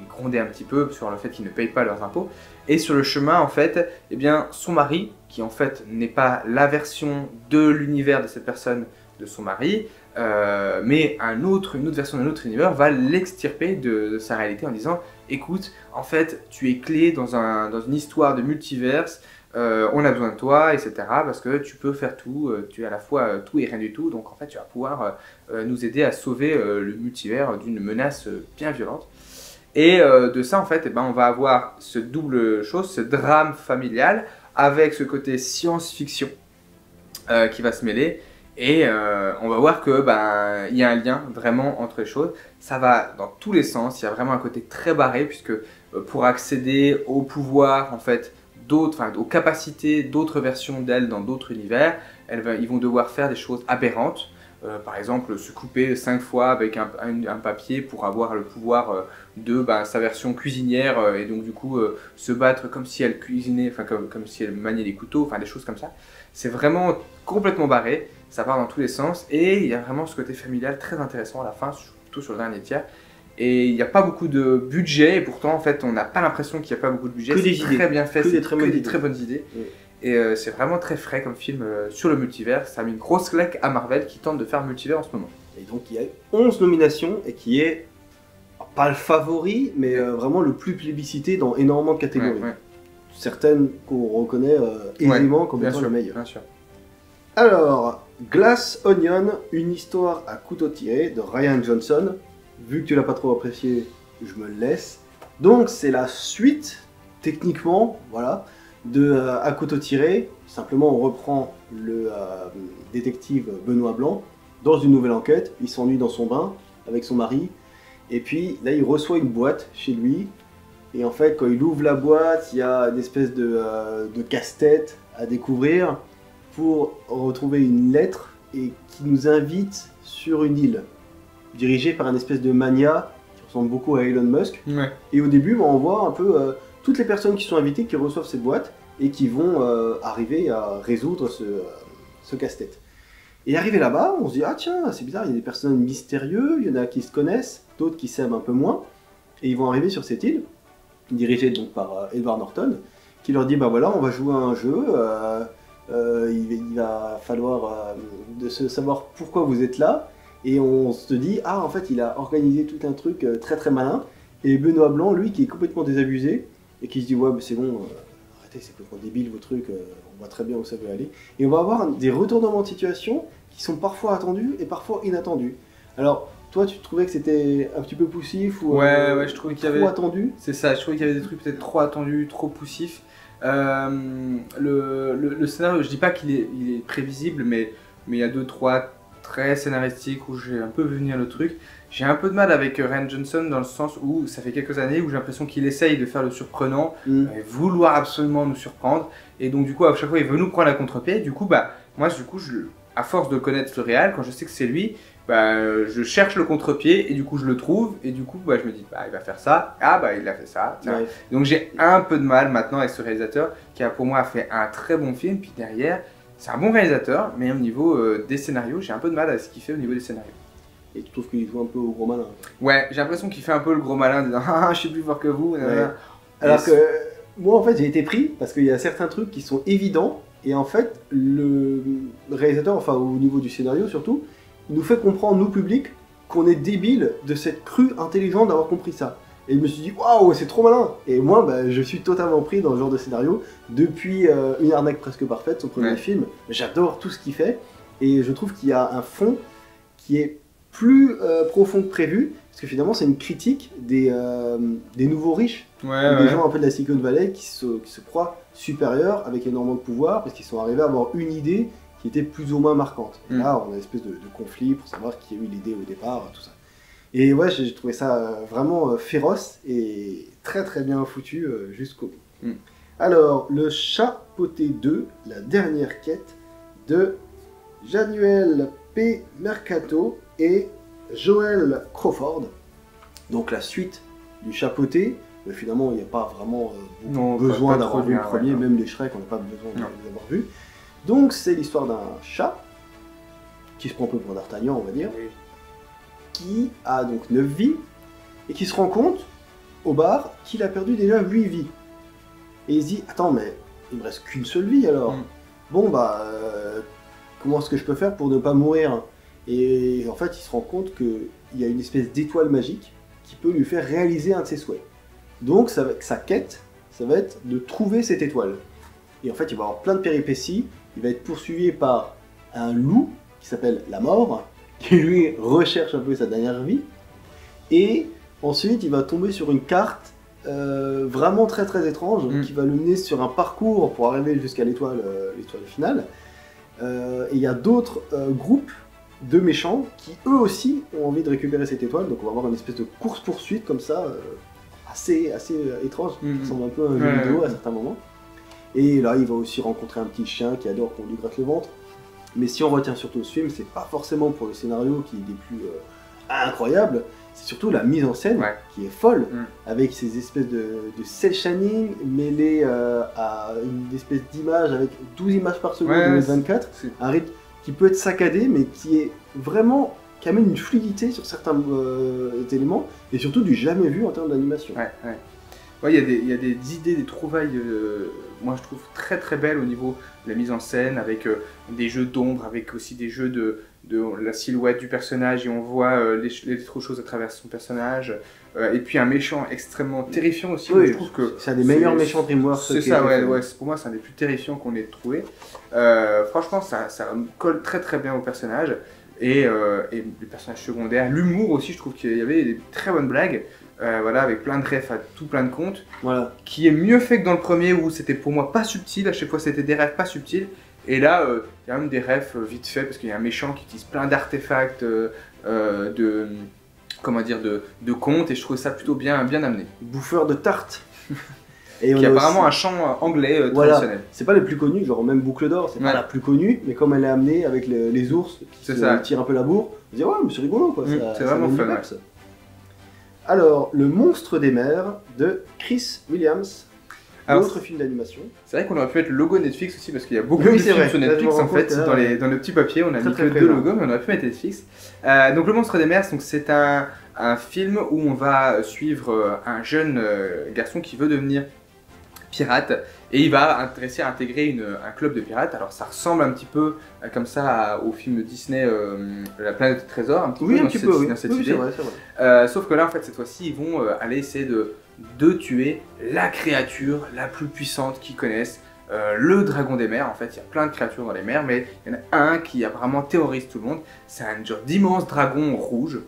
gronder un petit peu sur le fait qu'ils ne payent pas leurs impôts. Et sur le chemin en fait, eh bien, son mari, qui en fait n'est pas la version de l'univers de cette personne de son mari, mais une autre version d'un autre univers va l'extirper de sa réalité en disant écoute, en fait tu es clé dans une histoire de multiverse, on a besoin de toi, etc. parce que tu peux faire tout, tu es à la fois tout et rien du tout, donc en fait tu vas pouvoir nous aider à sauver le multivers d'une menace bien violente. Et de ça en fait, eh ben, on va avoir ce double chose, ce drame familial avec ce côté science-fiction qui va se mêler. Et on va voir que y a un lien vraiment entre les choses. Ça va dans tous les sens. Il y a vraiment un côté très barré puisque pour accéder au pouvoir, en fait, aux capacités d'autres versions d'elle dans d'autres univers, ils vont devoir faire des choses aberrantes. Par exemple, se couper 5 fois avec un papier pour avoir le pouvoir de sa version cuisinière et donc du coup se battre comme si elle cuisinait, enfin comme si elle maniait des couteaux, enfin des choses comme ça. C'est vraiment complètement barré, ça part dans tous les sens et il y a vraiment ce côté familial très intéressant à la fin, surtout sur le dernier tiers. Et il n'y a pas beaucoup de budget et pourtant en fait on n'a pas l'impression qu'il n'y a pas beaucoup de budget, c'est très bien fait, c'est que des très bonnes idées. Oui. Et c'est vraiment très frais comme film sur le multivers. Ça a mis une grosse claque à Marvel qui tente de faire multivers en ce moment. Et donc il y a 11 nominations et qui est pas le favori, mais vraiment le plus plébiscité dans énormément de catégories. Ouais. Certaines qu'on reconnaît aisément comme étant le meilleur. Bien sûr. Alors, Glass Onion, une histoire à couteau tiré de Rian Johnson. Vu que tu l'as pas trop apprécié, je me le laisse. Donc c'est la suite, techniquement, voilà, de À couteau tiré. Simplement on reprend le détective Benoît Blanc dans une nouvelle enquête. Il s'ennuie dans son bain avec son mari. Et puis là il reçoit une boîte chez lui. Et en fait quand il ouvre la boîte, il y a une espèce de casse-tête à découvrir pour retrouver une lettre et qui nous invite sur une île dirigée par un espèce de mania qui ressemble beaucoup à Elon Musk. Ouais. Et au début on voit un peu toutes les personnes qui sont invitées qui reçoivent cette boîte et qui vont arriver à résoudre ce casse-tête. Et arrivé là-bas, on se dit ah tiens, c'est bizarre, il y a des personnages mystérieux, il y en a qui se connaissent, d'autres qui s'aiment un peu moins, et ils vont arriver sur cette île, dirigée donc par Edward Norton, qui leur dit bah voilà, on va jouer à un jeu, il va falloir de se savoir pourquoi vous êtes là, et on se dit ah en fait il a organisé tout un truc très très malin, et Benoît Blanc lui qui est complètement désabusé et qui se dit ouais mais c'est bon, arrêtez, c'est complètement débile vos trucs, on voit très bien où ça veut aller, et on va avoir des retournements de situation qui sont parfois attendus et parfois inattendus. Alors toi, tu trouvais que c'était un petit peu poussif ou ouais, je trouvais qu'il y avait trop attendu? C'est ça, je trouvais qu'il y avait des trucs peut-être trop attendus, trop poussifs. Le scénario, je dis pas qu'il est prévisible, mais il y a 2-3 traits scénaristiques où j'ai un peu vu venir le truc. J'ai un peu de mal avec Rian Johnson dans le sens où ça fait quelques années où j'ai l'impression qu'il essaye de faire le surprenant, vouloir absolument nous surprendre, et donc du coup à chaque fois il veut nous prendre à contre-pied. Du coup bah moi à force de connaître le réal, quand je sais que c'est lui, bah, je cherche le contre-pied et du coup je le trouve et du coup bah, je me dis bah il va faire ça, ah bah il a fait ça, tiens. Ouais. Donc j'ai un peu de mal maintenant avec ce réalisateur qui a pour moi fait un très bon film, puis derrière c'est un bon réalisateur mais au niveau des scénarios j'ai un peu de mal à ce qu'il fait au niveau des scénarios. Et tu trouves qu'il joue un peu au gros malin? Ouais, j'ai l'impression qu'il fait un peu le gros malin en disant ah je suis plus fort que vous. Ouais. Alors que moi en fait j'ai été pris parce qu'il y a certains trucs qui sont évidents et en fait le réalisateur, enfin au niveau du scénario surtout, nous fait comprendre, nous publics, qu'on est débile de cette crue intelligente d'avoir compris ça. Et je me suis dit, waouh, c'est trop malin! Et moi, bah, je suis totalement pris dans ce genre de scénario. Depuis Une arnaque presque parfaite, son premier film, j'adore tout ce qu'il fait. Et je trouve qu'il y a un fond qui est plus profond que prévu. Parce que finalement, c'est une critique des nouveaux riches. Des gens un peu de la Silicon Valley qui se croient supérieurs avec énormément de pouvoir parce qu'ils sont arrivés à avoir une idée qui était plus ou moins marquante. Et là, on a une espèce de conflit pour savoir qui a eu l'idée au départ, tout ça. Et ouais, j'ai trouvé ça vraiment féroce et très très bien foutu jusqu'au bout. Alors, Le Chat Poté 2, la dernière quête de Januel P. Mercato et Joel Crawford. Donc la suite du Chat Poté, mais finalement il n'y a pas vraiment besoin d'avoir vu le premier, même les Shrek, on n'a pas besoin de les avoir vus. Donc c'est l'histoire d'un chat, qui se prend un peu pour D'Artagnan on va dire, qui a donc 9 vies, et qui se rend compte, au bar, qu'il a perdu déjà 8 vies. Et il se dit, attends mais il me reste qu'une seule vie alors. Bon bah, comment est-ce que je peux faire pour ne pas mourir? Et en fait il se rend compte qu'il y a une espèce d'étoile magique qui peut lui faire réaliser un de ses souhaits. Donc sa quête, ça va être de trouver cette étoile. Et en fait il va avoir plein de péripéties. Il va être poursuivi par un loup qui s'appelle la mort, qui lui recherche un peu sa dernière vie. Et ensuite, il va tomber sur une carte vraiment très très étrange qui va le mener sur un parcours pour arriver jusqu'à l'étoile finale. Et il y a d'autres groupes de méchants qui eux aussi ont envie de récupérer cette étoile. Donc on va avoir une espèce de course-poursuite comme ça, assez étrange, qui ressemble un peu à un jeu vidéo à certains moments. Et là, il va aussi rencontrer un petit chien qui adore qu'on lui gratte le ventre. Mais si on retient surtout ce film, c'est pas forcément pour le scénario qui est des plus incroyables, c'est surtout la mise en scène qui est folle, avec ces espèces de cel shading mêlés à une espèce d'image avec 12 images par seconde en 2024, un rythme qui peut être saccadé, mais qui est vraiment, qui amène une fluidité sur certains éléments, et surtout du jamais vu en termes d'animation. Ouais, il y a des idées, des trouvailles, moi je trouve très très belles au niveau de la mise en scène, avec des jeux d'ombre, avec aussi des jeux de la silhouette du personnage, et on voit les autres choses à travers son personnage, et puis un méchant extrêmement terrifiant aussi. Oui, je trouve que c'est un des meilleurs méchants DreamWorks. C'est ça, pour moi c'est un des plus terrifiants qu'on ait trouvé. Franchement, ça colle très très bien au personnage, et les personnages secondaires, l'humour aussi, je trouve qu'il y avait des très bonnes blagues. Voilà, avec plein de refs à tout plein de comptes, qui est mieux fait que dans le premier où c'était pour moi pas subtil, à chaque fois c'était des refs pas subtils, et là il y a même des refs vite fait parce qu'il y a un méchant qui utilise plein d'artefacts de contes, et je trouve ça plutôt bien amené. Bouffeur de tartes. Et qui a apparemment un chant anglais traditionnel. C'est pas le plus connu, genre même Boucle d'Or, c'est pas la plus connue, mais comme elle est amenée avec les ours qui tirent un peu la bourre, on se dit ouais mais c'est rigolo quoi. C'est vraiment fun. Alors, Le Monstre des Mers de Chris Williams, autre film d'animation. C'est vrai qu'on aurait pu mettre le logo Netflix aussi, parce qu'il y a beaucoup de films sur Netflix en fait, dans le petit papier, on a mis que 2 logos, mais on aurait pu mettre Netflix. Donc Le Monstre des Mers, c'est un film où on va suivre un jeune garçon qui veut devenir pirates, et il va réussir à intégrer un club de pirates. Alors ça ressemble un petit peu comme ça au film Disney La Planète des Trésors, un petit peu dans cette idée. C'est vrai. Sauf que là en fait cette fois-ci ils vont aller essayer de tuer la créature la plus puissante qu'ils connaissent, le dragon des mers. En fait il y a plein de créatures dans les mers, mais il y en a un qui vraiment terrorise tout le monde. C'est un genre d'immense dragon rouge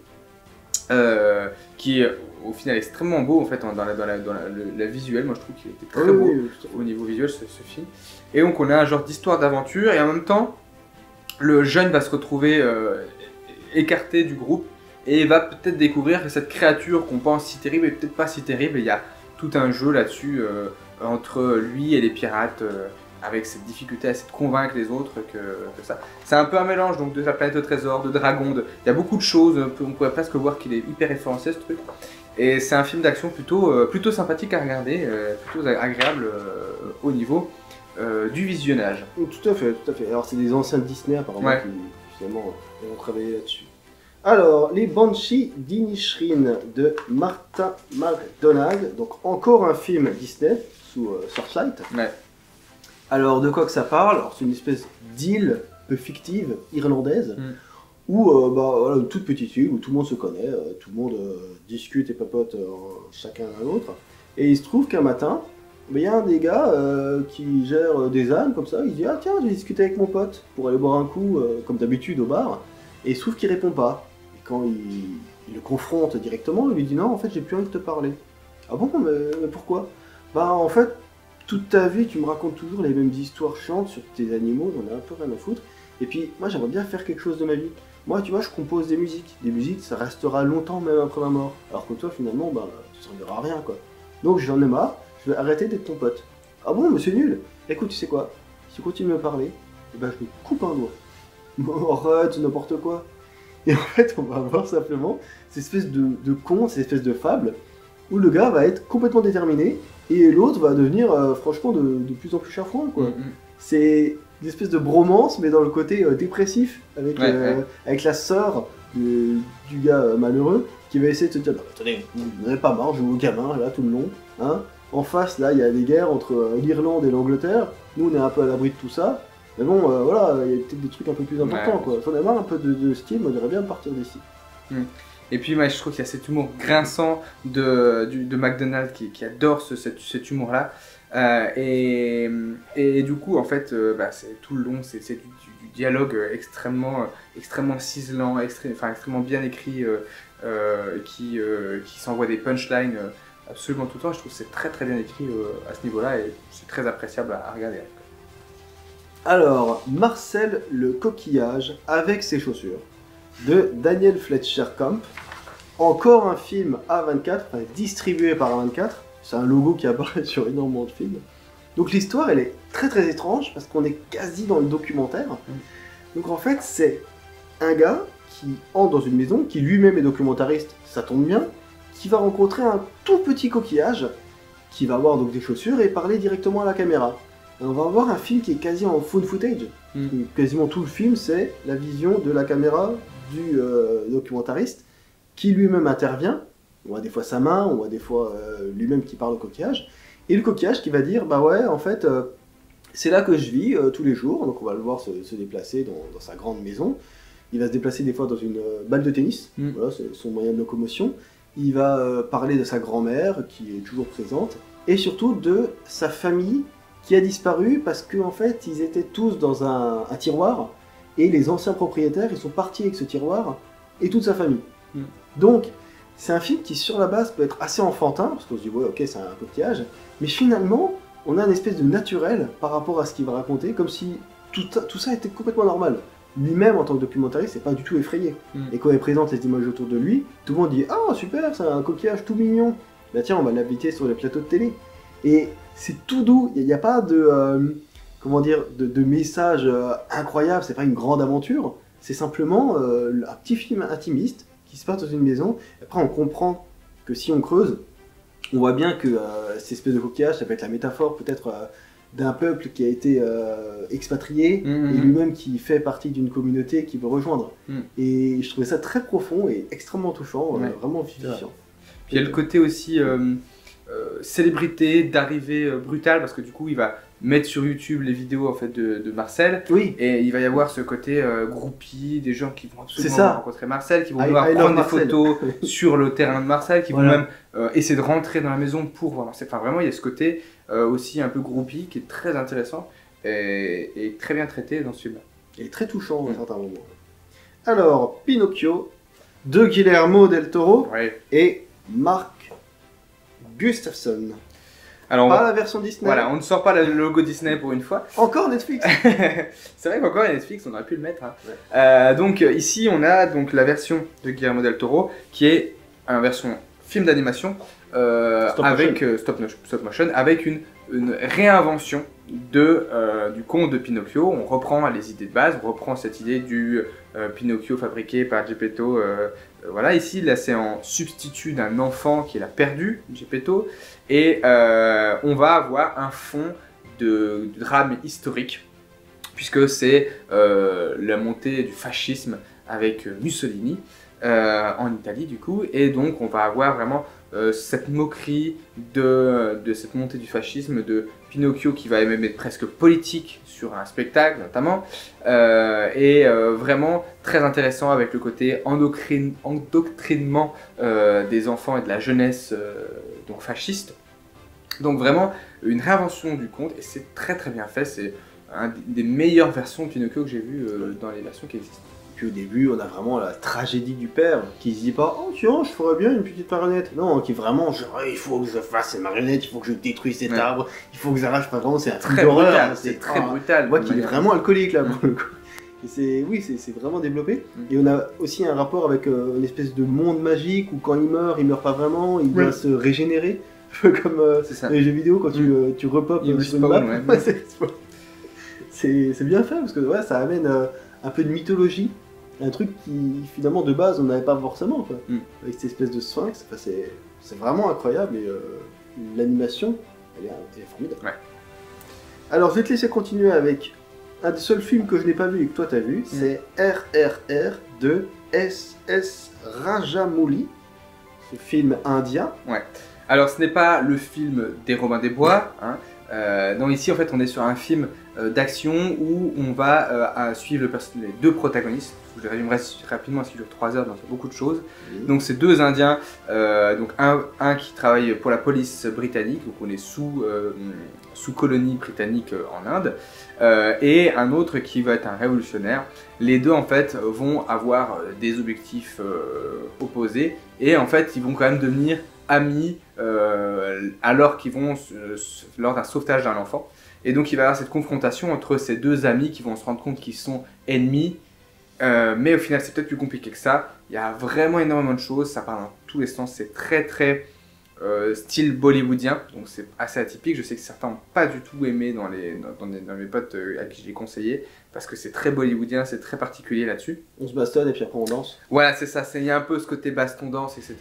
qui est au final extrêmement beau en fait dans la visuelle. Moi je trouve qu'il était très beau au niveau visuel ce film. Et donc on a un genre d'histoire d'aventure, et en même temps le jeune va se retrouver écarté du groupe et va peut-être découvrir que cette créature qu'on pense si terrible est peut-être pas si terrible. Et il y a tout un jeu là-dessus entre lui et les pirates, avec cette difficulté à essayer de convaincre les autres que ça. C'est un peu un mélange donc de La Planète au Trésor, de Dragon, il y a beaucoup de choses, on pourrait presque voir qu'il est hyper référencé ce truc. Et c'est un film d'action plutôt sympathique à regarder, plutôt agréable au niveau du visionnage. Tout à fait. Alors c'est des anciens Disney apparemment qui finalement ont travaillé là-dessus. Alors, les Banshees d'Inisherin de Martin McDonagh, donc encore un film Disney sous Searchlight. Ouais. Alors, de quoi que ça parle? Alors, c'est une espèce d'île peu fictive, irlandaise, où, voilà, une toute petite île où tout le monde se connaît, tout le monde discute et papote chacun à l'autre. Et il se trouve qu'un matin, il y a un des gars qui gère des ânes comme ça, il se dit « Ah tiens, j'ai discuté avec mon pote pour aller boire un coup, comme d'habitude, au bar. » Et il se trouve qu'il répond pas. Et quand il le confronte directement, il lui dit « Non, en fait, j'ai plus envie de te parler. »« Ah bon, mais pourquoi ?»« Bah, en fait, toute ta vie, tu me racontes toujours les mêmes histoires chiantes sur tes animaux, j'en ai un peu rien à foutre. Et puis, moi, j'aimerais bien faire quelque chose de ma vie. Moi, tu vois, je compose des musiques. Des musiques, ça restera longtemps, même après ma mort. Alors que toi, finalement, bah, tu serviras à rien, quoi. Donc, j'en ai marre, je vais arrêter d'être ton pote. »« Ah bon, mais c'est nul. Écoute, tu sais quoi? Si tu continues de me parler, eh ben, je me coupe un doigt. » Arrête, c'est n'importe quoi. Et en fait, on va voir simplement cette espèce de conte, cette espèce de fable, où le gars va être complètement déterminé, et l'autre va devenir franchement de plus en plus chafouin, quoi. C'est une espèce de bromance, mais dans le côté dépressif, avec la sœur du gars malheureux, qui va essayer de se dire « Attendez, vous n'avez pas marre, je joue au gamin, là, tout le long, hein. En face, là, il y a des guerres entre l'Irlande et l'Angleterre, nous, on est un peu à l'abri de tout ça. Mais bon, voilà, il y a peut-être des trucs un peu plus importants, quoi. J'en ai marre un peu de style, moi j'aimerais bien partir d'ici. » Et puis moi je trouve qu'il y a cet humour grinçant de McDonald qui adore cet humour-là. Et du coup, en fait, c'est tout le long, c'est du dialogue extrêmement ciselant, extrêmement bien écrit, qui s'envoie des punchlines absolument tout le temps. Je trouve que c'est très bien écrit à ce niveau-là, et c'est très appréciable à regarder. Alors, Marcel le coquillage avec ses chaussures, de Daniel Fletcher Camp. Encore un film A24, distribué par A24. C'est un logo qui apparaît sur énormément de films. Donc l'histoire, elle est très étrange, parce qu'on est quasi dans le documentaire. Donc en fait, c'est un gars qui entre dans une maison, qui lui-même est documentariste, ça tombe bien, qui va rencontrer un tout petit coquillage, qui va avoir donc des chaussures et parler directement à la caméra. Et on va avoir un film qui est quasi en found footage. Quasiment tout le film, c'est la vision de la caméra du documentariste, qui lui-même intervient. On voit des fois sa main, on voit des fois lui-même qui parle au coquillage. Et le coquillage qui va dire, bah ouais, en fait, c'est là que je vis tous les jours. Donc on va le voir se déplacer dans sa grande maison. Il va se déplacer des fois dans une balle de tennis. Voilà, c'est son moyen de locomotion. Il va parler de sa grand-mère, qui est toujours présente. Et surtout de sa famille, qui a disparu parce qu'en fait, ils étaient tous dans un tiroir. Et les anciens propriétaires, ils sont partis avec ce tiroir et toute sa famille. Donc, c'est un film qui, sur la base, peut être assez enfantin, parce qu'on se dit, ouais, ok, c'est un coquillage, mais finalement, on a une espèce de naturel par rapport à ce qu'il va raconter, comme si tout ça était complètement normal. Lui-même, en tant que documentariste, c'est pas du tout effrayé. Et quand il présente les images autour de lui, tout le monde dit, ah, super, c'est un coquillage tout mignon. Bah tiens, on va l'inviter sur les plateaux de télé. Et c'est tout doux, il n'y a pas de message incroyable, c'est pas une grande aventure, c'est simplement un petit film intimiste qui se passe dans une maison. Après, on comprend que si on creuse, on voit bien que cette espèce de coquillage, ça peut être la métaphore peut-être d'un peuple qui a été expatrié, et lui-même qui fait partie d'une communauté qui veut rejoindre. Et je trouvais ça très profond et extrêmement touchant, vraiment vivifiant. Puis il y a le côté aussi célébrité, d'arrivée brutale, parce que du coup il va mettre sur YouTube les vidéos en fait de Marcel, Oui. et il va y avoir ce côté groupie, des gens qui vont absolument rencontrer Marcel, qui vont vouloir I prendre des Marcel. photos sur le terrain de Marcel, qui Voilà. vont même essayer de rentrer dans la maison pour voir. Enfin vraiment il y a ce côté aussi un peu groupie qui est très intéressant et très bien traité dans ce film-là. Et très touchant à certains moments. Alors, Pinocchio, de Guillermo del Toro Ouais. et Mark Gustafson. Alors, Pas la version Disney. voilà, on ne sort pas le logo Disney pour une fois. Encore Netflix. C'est vrai qu'encore Netflix, on aurait pu le mettre. Hein. Ouais. Donc ici, on a donc la version de Guillermo del Toro qui est une version film d'animation avec stop motion, avec une réinvention du conte de Pinocchio. On reprend les idées de base, on reprend cette idée du Pinocchio fabriqué par Geppetto. Voilà, ici, là, c'est en substitut d'un enfant qui l'a perdu, Geppetto, et on va avoir un fond de drame historique, puisque c'est la montée du fascisme avec Mussolini en Italie, du coup, et donc on va avoir vraiment cette moquerie de cette montée du fascisme, de Pinocchio qui va même être presque politique sur un spectacle notamment, et vraiment très intéressant avec le côté endoctrinement des enfants et de la jeunesse donc fasciste. Donc vraiment une réinvention du conte, et c'est très très bien fait, c'est une des meilleures versions de Pinocchio que j'ai vues dans les versions qui existent. Puis au début, on a vraiment la tragédie du père qui se dit pas « Oh tiens, je ferais bien une petite marionnette ». Non, qui est vraiment genre « Il faut que je fasse ces marionnettes, il faut que je détruise cet arbre, il faut que j'arrache pas vraiment, c'est un truc d'horreur. » C'est très brutal. Moi qui est vraiment alcoolique là pour le coup. Et c'est vraiment développé. Et on a aussi un rapport avec une espèce de monde magique où quand il meurt pas vraiment, il doit se régénérer. Un peu comme dans les jeux vidéo quand tu repopes sur une map. Ouais. C'est bien fait parce que ouais, ça amène un peu de mythologie. Un truc qui finalement de base on n'avait pas forcément quoi. Avec cette espèce de sphinx, enfin, c'est vraiment incroyable et l'animation elle est formidable. Ouais. Alors je vais te laisser continuer avec un des seuls films que je n'ai pas vu et que toi t'as vu, c'est RRR de S.S. Rajamouli, ce film indien. Ouais. Alors ce n'est pas le film des Robins des Bois, hein. Non, ici en fait on est sur un film d'action où on va suivre les deux protagonistes. Je les résumerai rapidement parce qu'il dure 3 heures, donc il y a beaucoup de choses. Donc c'est deux Indiens, donc un qui travaille pour la police britannique, donc on est sous colonie britannique en Inde, et un autre qui va être un révolutionnaire. Les deux en fait vont avoir des objectifs opposés et en fait ils vont quand même devenir amis alors qu'ils vont lors d'un sauvetage d'un enfant. Et donc il va y avoir cette confrontation entre ces deux amis qui vont se rendre compte qu'ils sont ennemis, mais au final c'est peut-être plus compliqué que ça. Il y a vraiment énormément de choses, ça part dans tous les sens, c'est très très style bollywoodien, donc c'est assez atypique. Je sais que certains n'ont pas du tout aimé dans mes potes à qui j'ai conseillé, parce que c'est très bollywoodien, c'est très particulier là-dessus. On se bastonne et puis après on danse. Voilà, c'est ça, il y a un peu ce côté baston-danse, etc.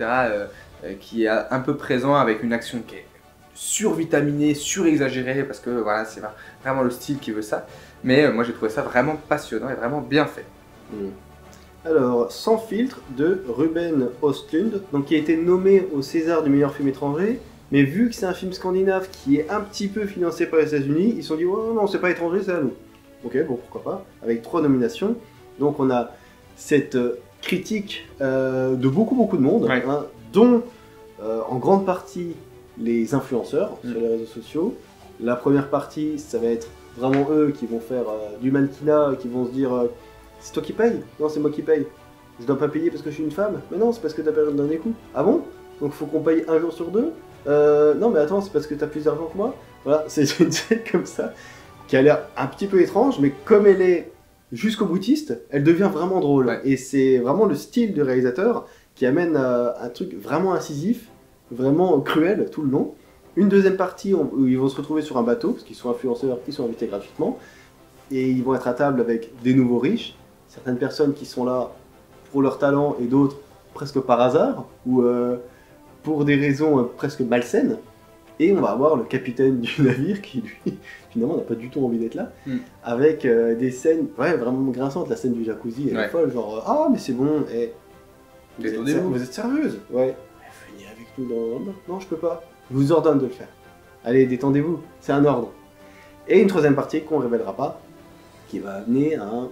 Qui est un peu présent avec une action qui est survitaminée, surexagérée, parce que voilà, c'est vraiment le style qui veut ça. Mais moi j'ai trouvé ça vraiment passionnant et vraiment bien fait. Alors, Sans filtre de Ruben Östlund, donc qui a été nommé au César du meilleur film étranger, mais vu que c'est un film scandinave qui est un petit peu financé par les États-Unis, ils se sont dit oh non, c'est pas étranger, c'est à nous. Ok, bon pourquoi pas, avec 3 nominations. Donc on a cette critique de beaucoup de monde, ouais. hein, dont en grande partie les influenceurs sur les réseaux sociaux. La première partie, ça va être vraiment eux qui vont faire du mannequinat, qui vont se dire c'est toi qui paye? Non, c'est moi qui paye. Je dois pas payer parce que je suis une femme? Mais non, c'est parce que t'as perdu le dernier coup. Ah bon? Donc faut qu'on paye un jour sur 2? Non, mais attends, c'est parce que t'as plus d'argent que moi? Voilà, c'est une scène comme ça qui a l'air un petit peu étrange, mais comme elle est jusqu'au boutiste, elle devient vraiment drôle. Ouais. Et c'est vraiment le style du réalisateur qui amène un truc vraiment incisif, vraiment cruel tout le long. Une deuxième partie où ils vont se retrouver sur un bateau, parce qu'ils sont influenceurs, ils sont invités gratuitement, et ils vont être à table avec des nouveaux riches, certaines personnes qui sont là pour leur talent et d'autres presque par hasard, ou pour des raisons presque malsaines. Et on va avoir le capitaine du navire qui, lui, finalement, n'a pas du tout envie d'être là, avec des scènes vraiment grinçantes. La scène du jacuzzi, elle est folle, genre « Ah, mais c'est bon, vous êtes serveuse ?» Ouais. « Venez avec nous dans... Non, je peux pas. » Je vous ordonne de le faire. Allez, détendez-vous, c'est un ordre. Et une troisième partie qu'on ne révélera pas, qui va amener à un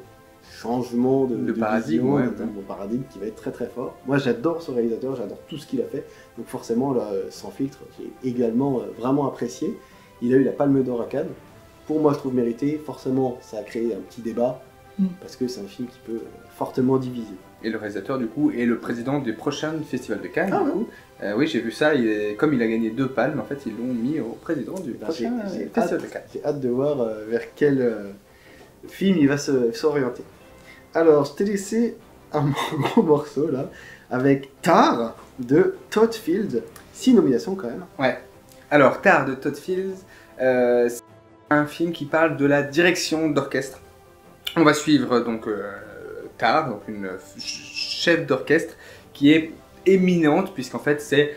changement de paradigme, vision, ouais. un paradigme qui va être très très fort. Moi j'adore ce réalisateur, j'adore tout ce qu'il a fait, donc forcément là, Sans filtre, j'ai également vraiment apprécié. Il a eu la Palme d'Or à Cannes, pour moi je trouve mérité, forcément ça a créé un petit débat, parce que c'est un film qui peut fortement diviser. Et le réalisateur du coup est le président du prochain festival de Cannes. Ah, du coup. Oui, j'ai vu ça, comme il a gagné 2 palmes, en fait ils l'ont mis au président du prochain festival de Cannes. J'ai hâte de voir vers quel film il va s'orienter. Alors, je t'ai laissé un gros morceau là, avec Tar de Todd Field. 6 nominations quand même. Ouais. Alors, Tar de Todd Field, c'est un film qui parle de la direction d'orchestre. On va suivre donc Tar, donc une chef d'orchestre qui est éminente, puisqu'en fait c'est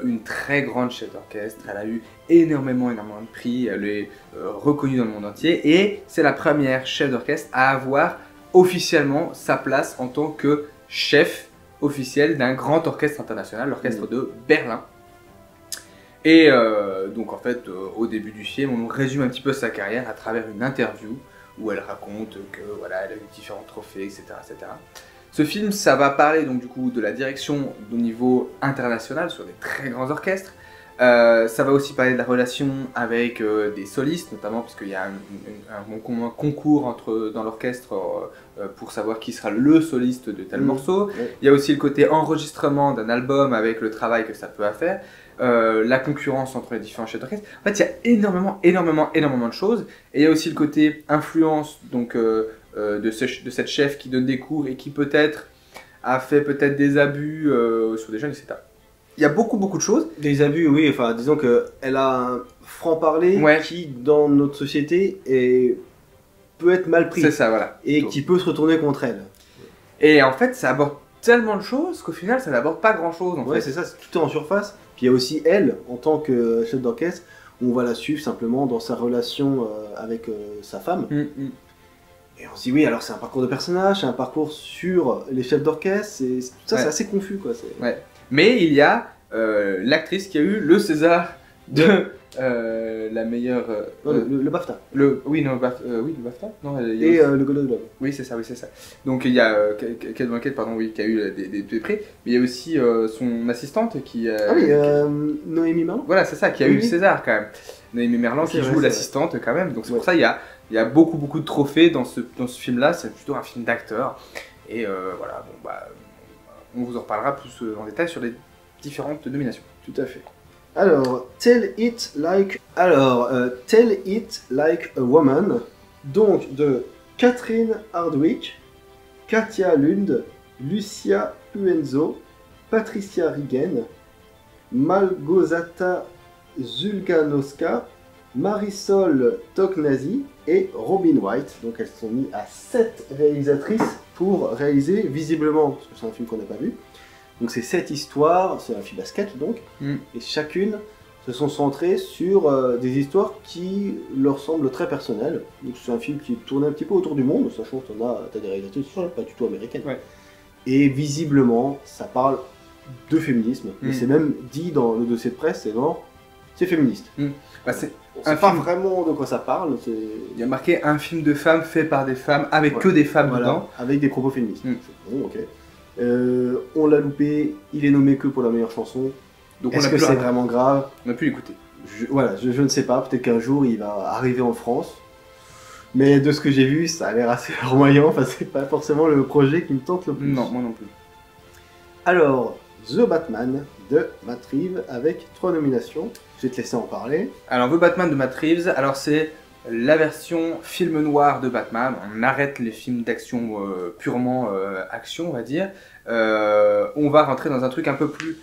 une très grande chef d'orchestre. Elle a eu énormément de prix, elle est reconnue dans le monde entier, et c'est la première chef d'orchestre à avoir officiellement sa place en tant que chef officiel d'un grand orchestre international, l'orchestre de Berlin. Et donc en fait, au début du film, on résume un petit peu sa carrière à travers une interview où elle raconte que voilà, elle a eu différents trophées, etc., etc. Ce film, ça va parler donc du coup de la direction au niveau international sur des très grands orchestres. Ça va aussi parler de la relation avec des solistes, notamment parce qu'il y a un concours dans l'orchestre pour savoir qui sera le soliste de tel morceau. Il y a aussi le côté enregistrement d'un album avec le travail que ça peut faire. La concurrence entre les différents chefs d'orchestre. En fait, il y a énormément de choses. Et il y a aussi le côté influence donc, de cette chef qui donne des cours et qui peut-être a fait peut-être des abus sur des jeunes, etc. Il y a beaucoup de choses. Des abus, oui, enfin disons qu'elle a un franc-parler qui, dans notre société, peut être mal pris. C'est ça, voilà. Et qui peut se retourner contre elle. Et en fait, ça aborde tellement de choses qu'au final, ça n'aborde pas grand-chose. Ouais, c'est ça, tout est en surface. Puis il y a aussi elle, en tant que chef d'orchestre, où on va la suivre simplement dans sa relation avec sa femme. Et on se dit, oui, alors c'est un parcours de personnage, c'est un parcours sur les chefs d'orchestre, tout ça c'est assez confus, quoi. Mais il y a l'actrice qui a eu le César de la meilleure... le BAFTA. Le BAFTA non, et le Golden Globe. Oui, c'est ça. Donc il y a Kate Blanchett, qui a eu des prix, mais il y a aussi son assistante qui... Noémie Merlan. Voilà, c'est ça, qui a eu le César quand même. Noémie Merlan qui joue l'assistante quand même, donc c'est pour ça il y a beaucoup de trophées dans ce film-là, c'est plutôt un film d'acteur. Et voilà, bon bah... On vous en reparlera plus en détail sur les différentes nominations. Tout à fait. Alors, Tell It Like a Woman, donc de Catherine Hardwicke, Katia Lund, Lucia Puenzo, Patricia Rigen, Malgorzata Zulganowska, Marisol Toknazy et Robin White. Donc elles sont mises à 7 réalisatrices pour réaliser, visiblement, parce que c'est un film qu'on n'a pas vu. Donc c'est 7 histoires, c'est un film à sketch donc, et chacune se sont centrées sur des histoires qui leur semblent très personnelles. Donc c'est un film qui tourne un petit peu autour du monde, sachant que t'as des réalisatrices pas du tout américaines. Et visiblement, ça parle de féminisme, et c'est même dit dans le dossier de presse, c'est féministe. Bah, c'est on sait pas vraiment de quoi ça parle. Il y a marqué un film de femmes fait par des femmes, avec que des femmes dedans. Avec des propos féministes. Bon, ok. On l'a loupé, il est nommé que pour la meilleure chanson. Donc est-ce que c'est vraiment grave? On a pu l'écouter. Je ne sais pas, peut-être qu'un jour il va arriver en France. Mais de ce que j'ai vu, ça a l'air assez larmoyant, enfin c'est pas forcément le projet qui me tente le plus. Non, moi non plus. Alors, The Batman de Matt Reeves avec 3 nominations. Je vais te laisser en parler. Alors, The Batman de Matt Reeves, alors c'est la version film noir de Batman. On arrête les films d'action purement action, on va dire. On va rentrer dans un truc un peu plus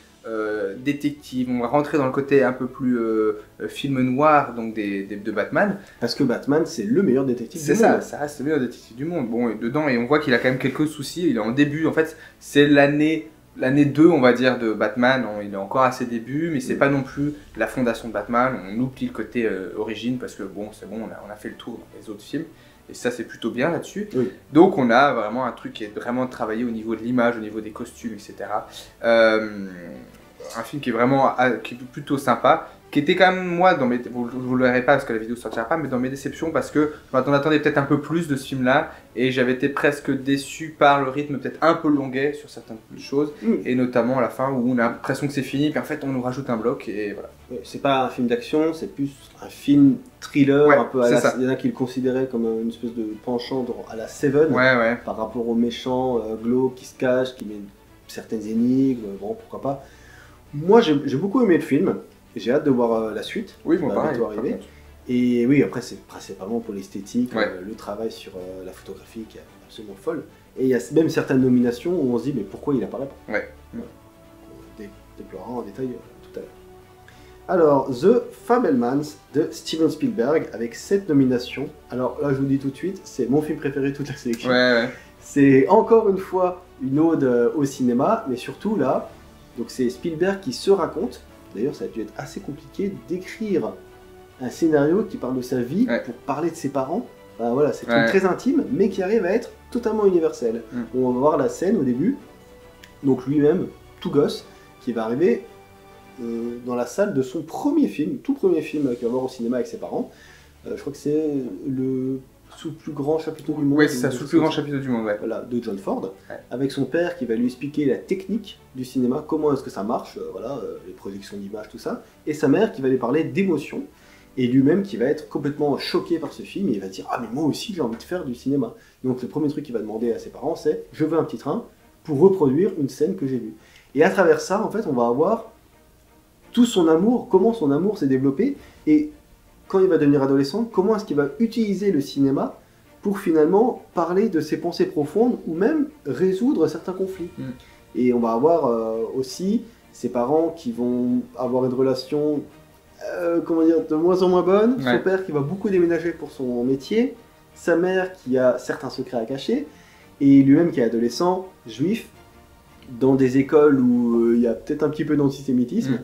détective. On va rentrer dans le côté un peu plus film noir donc de Batman. Parce que Batman, c'est le meilleur détective du monde. C'est ça reste le meilleur détective du monde. Bon, et dedans, et on voit qu'il a quand même quelques soucis. Il est en début, en fait, c'est l'année 2, on va dire, de Batman. Il est encore à ses débuts, mais c'est pas non plus la fondation de Batman. On oublie le côté origine parce que bon, c'est bon, on a fait le tour dans les autres films. Et ça, c'est plutôt bien là-dessus. Oui. Donc, on a vraiment un truc qui est vraiment travaillé au niveau de l'image, au niveau des costumes, etc. un film qui est vraiment qui est plutôt sympa, qui était quand même, moi, vous le verrez pas parce que la vidéo sortira pas, mais dans mes déceptions parce que on attendait peut-être un peu plus de ce film-là et j'avais été presque déçu par le rythme peut-être un peu longuet sur certaines choses et notamment à la fin où on a l'impression que c'est fini puis en fait on nous rajoute un bloc et voilà. C'est pas un film d'action, c'est plus un film thriller, un peu il y en a qui le considéraient comme une espèce de penchant à la Seven par rapport aux méchants glauques qui se cachent, qui mettent certaines énigmes, bon pourquoi pas. Moi j'ai beaucoup aimé le film. J'ai hâte de voir la suite. Oui, bon, pareil. Arriver. Et oui, après, c'est principalement pour l'esthétique, le travail sur la photographie qui est absolument folle. Et il y a même certaines nominations où on se dit, mais pourquoi il apparaît pas? On déplorera en détail tout à l'heure. Alors, The Fabelmans de Steven Spielberg avec 7 nominations. Alors là, je vous dis tout de suite, c'est mon film préféré de toute la sélection. C'est encore une fois une ode au cinéma, mais surtout là, donc c'est Spielberg qui se raconte. D'ailleurs, ça a dû être assez compliqué d'écrire un scénario qui parle de sa vie pour parler de ses parents. Enfin, voilà, c'est très intime, mais qui arrive à être totalement universel. On va voir la scène au début, donc lui-même, tout gosse, qui va arriver dans la salle de son premier film, tout premier film qu'il va voir au cinéma avec ses parents. Je crois que c'est sous le plus grand chapiteau du monde. Oui, c'est ça, sous le plus grand chapiteau du monde, Voilà, de John Ford, avec son père qui va lui expliquer la technique du cinéma, comment est-ce que ça marche, les projections d'images, tout ça, et sa mère qui va lui parler d'émotion, et lui-même qui va être complètement choqué par ce film, et il va dire « Ah mais moi aussi j'ai envie de faire du cinéma ». Donc le premier truc qu'il va demander à ses parents, c'est « Je veux un petit train pour reproduire une scène que j'ai vue ». Et à travers ça, en fait, on va avoir tout son amour, comment son amour s'est développé, et quand il va devenir adolescent, comment est-ce qu'il va utiliser le cinéma pour finalement parler de ses pensées profondes ou même résoudre certains conflits. Et on va avoir aussi ses parents qui vont avoir une relation de moins en moins bonne, son père qui va beaucoup déménager pour son métier, sa mère qui a certains secrets à cacher, et lui-même qui est adolescent, juif, dans des écoles où il y a peut-être un petit peu d'antisémitisme.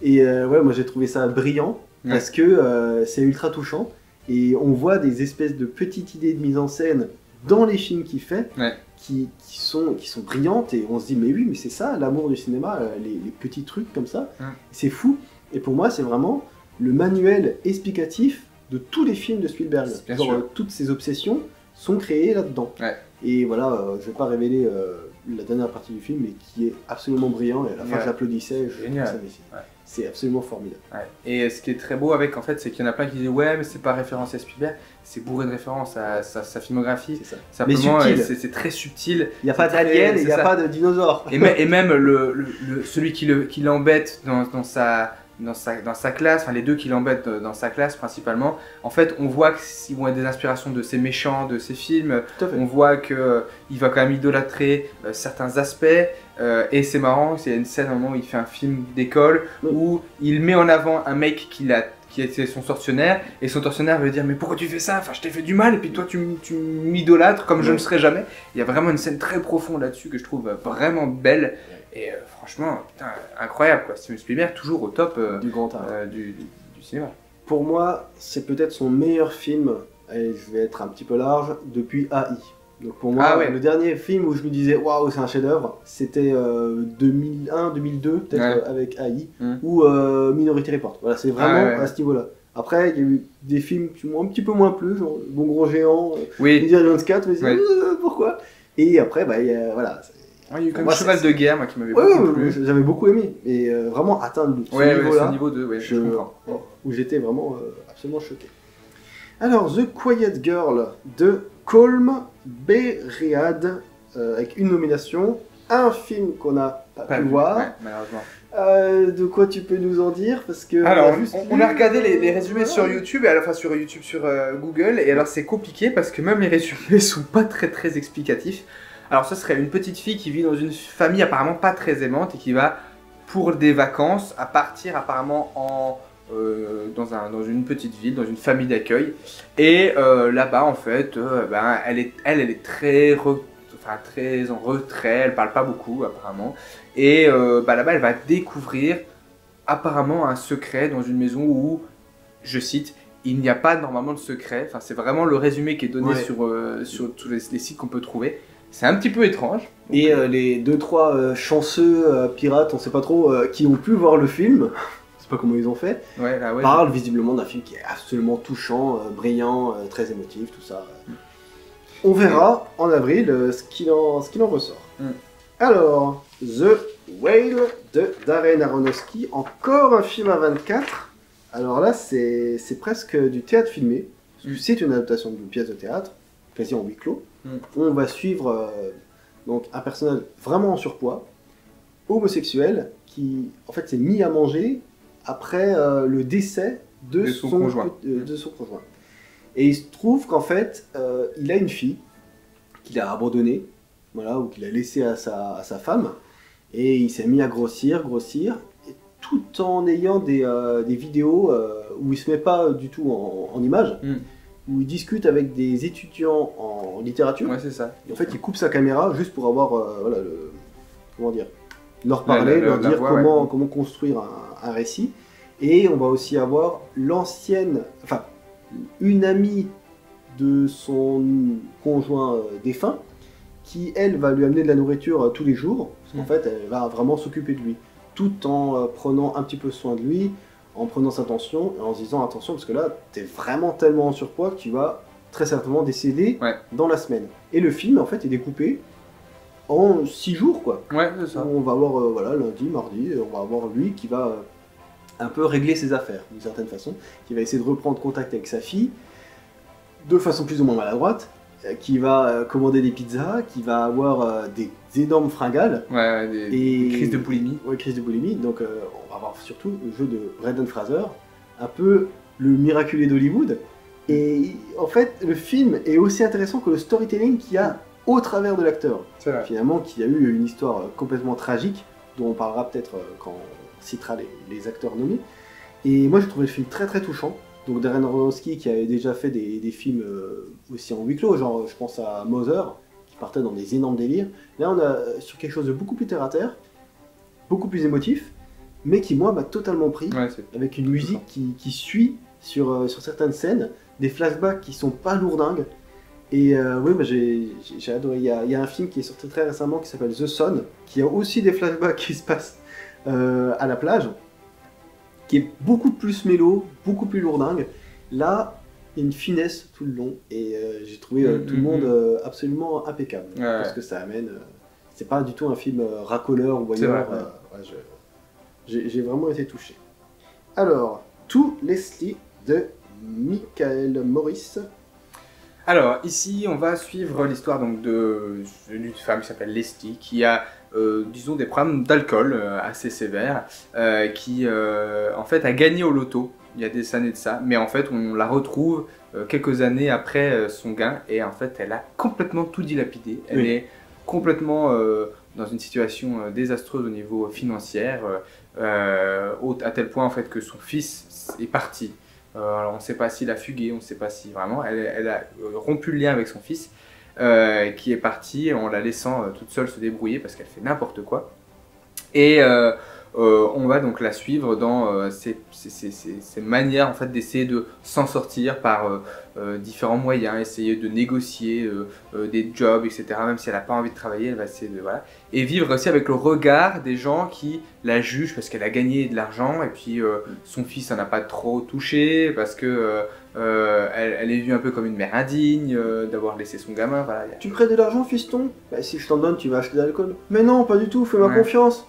Et moi j'ai trouvé ça brillant. Parce que c'est ultra touchant et on voit des espèces de petites idées de mise en scène dans les films qu'il fait qui sont brillantes et on se dit mais oui mais c'est ça l'amour du cinéma, les petits trucs comme ça, c'est fou. Et pour moi c'est vraiment le manuel explicatif de tous les films de Spielberg. Toutes ces obsessions sont créées là-dedans. Et voilà, je vais pas révéler la dernière partie du film mais qui est absolument brillant et à la fin j'applaudissais, c'est absolument formidable. Et ce qui est très beau avec, en fait, c'est qu'il y en a plein qui disent ouais, mais c'est pas référencé à Spielberg, c'est bourré de références à sa filmographie. C'est ça. Simplement, c'est très subtil. Il n'y a pas d'alien, il n'y a pas de dinosaures. Et même celui qui l'embête dans sa classe, enfin les deux qui l'embêtent dans sa classe principalement, en fait on voit qu'ils vont être des inspirations de ces méchants, de ces films, on voit qu'il va quand même idolâtrer certains aspects, et c'est marrant, il y a une scène à un moment où il fait un film d'école où il met en avant un mec qui était son tortionnaire, et son tortionnaire va lui dire mais pourquoi tu fais ça, enfin je t'ai fait du mal et puis toi tu m'idolâtres comme je ne serai jamais. Il y a vraiment une scène très profonde là-dessus que je trouve vraiment belle. Et franchement, putain, incroyable quoi. Steven Spielberg toujours au top du grand art du cinéma. Pour moi, c'est peut-être son meilleur film, et je vais être un petit peu large, depuis AI. Donc pour moi, le dernier film où je me disais waouh, c'est un chef-d'œuvre, c'était 2001-2002 peut-être avec AI ou Minority Report. Voilà, c'est vraiment à ce niveau-là. Après, il y a eu des films qui m'ont un petit peu moins plu, genre Bon Gros Géant, Indiana Jones 4, mais c'est pourquoi. Et après, voilà. Il y a eu comme Cheval de guerre, moi, qui m'avait beaucoup plu. J'avais beaucoup aimé, et vraiment atteindre ce niveau-là, je comprends. Où j'étais vraiment absolument choqué. Alors, The Quiet Girl de Colm Beread, avec une nomination, un film qu'on n'a pas pu voir. Malheureusement. De quoi tu peux nous en dire? Parce que alors, on a regardé les résumés sur YouTube, sur Google, et alors c'est compliqué parce que même les résumés sont pas très explicatifs. Alors ce serait une petite fille qui vit dans une famille apparemment pas très aimante et qui va pour des vacances à partir apparemment dans une petite ville, dans une famille d'accueil. Et là-bas en fait, elle est très en retrait, elle parle pas beaucoup apparemment. Et là-bas elle va découvrir apparemment un secret dans une maison où, je cite, il n'y a pas normalement de secret. Enfin c'est vraiment le résumé qui est donné sur tous les sites qu'on peut trouver. C'est un petit peu étrange. Et les 2-3 chanceux pirates, on sait pas trop, qui ont pu voir le film, je sais pas comment ils ont fait, parlent visiblement d'un film qui est absolument touchant, brillant, très émotif, tout ça. On verra en avril ce qu'il en ressort. Alors, The Whale de Darren Aronofsky, encore un film à 24. Alors là, c'est presque du théâtre filmé. C'est une adaptation d'une pièce de théâtre, quasi en huis clos. On va suivre donc un personnage vraiment en surpoids, homosexuel, qui en fait s'est mis à manger après le décès de son conjoint. Et il se trouve qu'en fait, il a une fille qu'il a abandonnée, voilà, ou qu'il a laissée à sa femme, et il s'est mis à grossir, et tout en ayant des vidéos où il se met pas du tout en image. Où il discute avec des étudiants en littérature. Ouais, c'est ça. Et en fait, il coupe sa caméra juste pour avoir, voilà, comment dire, leur parler, leur dire comment construire un récit. Et on va aussi avoir une amie de son conjoint défunt, qui elle va lui amener de la nourriture tous les jours, parce qu'en fait, elle va vraiment s'occuper de lui, tout en prenant un petit peu soin de lui, en prenant sa tension et en se disant attention parce que là t'es vraiment tellement en surpoids que tu vas très certainement décéder dans la semaine. Et le film en fait est découpé en 6 jours quoi. Ouais, c'est ça. On va avoir voilà, lundi, mardi, on va avoir lui qui va un peu régler ses affaires d'une certaine façon, qui va essayer de reprendre contact avec sa fille de façon plus ou moins maladroite, qui va commander des pizzas, qui va avoir des énormes fringales. Des crises de boulimie. Ouais, crise de boulimie. Donc on va voir surtout le jeu de Brendan Fraser, un peu le miraculé d'Hollywood. Et en fait, le film est aussi intéressant que le storytelling qu'il y a au travers de l'acteur. Finalement, qu'il y a eu une histoire complètement tragique, dont on parlera peut-être quand on citera les acteurs nommés. Et moi, j'ai trouvé le film très très touchant. Donc Darren Aronofsky qui avait déjà fait des films aussi en huis clos, genre je pense à Mother, qui partait dans des énormes délires. Là on a sur quelque chose de beaucoup plus terre à terre, beaucoup plus émotif, mais qui moi m'a totalement pris, avec une musique qui suit sur certaines scènes, des flashbacks qui sont pas lourdingues. Et oui, bah, j'ai adoré. Il y a un film qui est sorti très récemment qui s'appelle The Son, qui a aussi des flashbacks qui se passent à la plage, qui est beaucoup plus mélo, beaucoup plus lourdingue. Là, il y a une finesse tout le long et j'ai trouvé tout le monde absolument impeccable. Parce que ça amène. C'est pas du tout un film racoleur ou voyeur. J'ai vraiment été touché. Alors, To Leslie de Michael Morris. Alors, ici, on va suivre l'histoire d'une femme qui s'appelle Leslie, qui a, disons, des problèmes d'alcool assez sévères, qui, en fait, a gagné au loto il y a des années de ça, mais en fait, on la retrouve quelques années après son gain, et en fait, elle a complètement tout dilapidé. Elle est complètement dans une situation désastreuse au niveau financier, à tel point, en fait, que son fils est parti. Alors on ne sait pas s'il a fugué, on ne sait pas si vraiment, elle a rompu le lien avec son fils qui est parti en la laissant toute seule se débrouiller parce qu'elle fait n'importe quoi. Et on va donc la suivre dans ces manières en fait, d'essayer de s'en sortir par différents moyens, essayer de négocier des jobs, etc. Même si elle n'a pas envie de travailler, elle va essayer de... Voilà. Et vivre aussi avec le regard des gens qui la jugent parce qu'elle a gagné de l'argent et puis son fils n'en a pas trop touché parce que elle est vue un peu comme une mère indigne d'avoir laissé son gamin. Voilà. Tu prêtes de l'argent, fiston? Bah, si je t'en donne, tu vas acheter de l'alcool. Mais non, pas du tout, fais-moi confiance.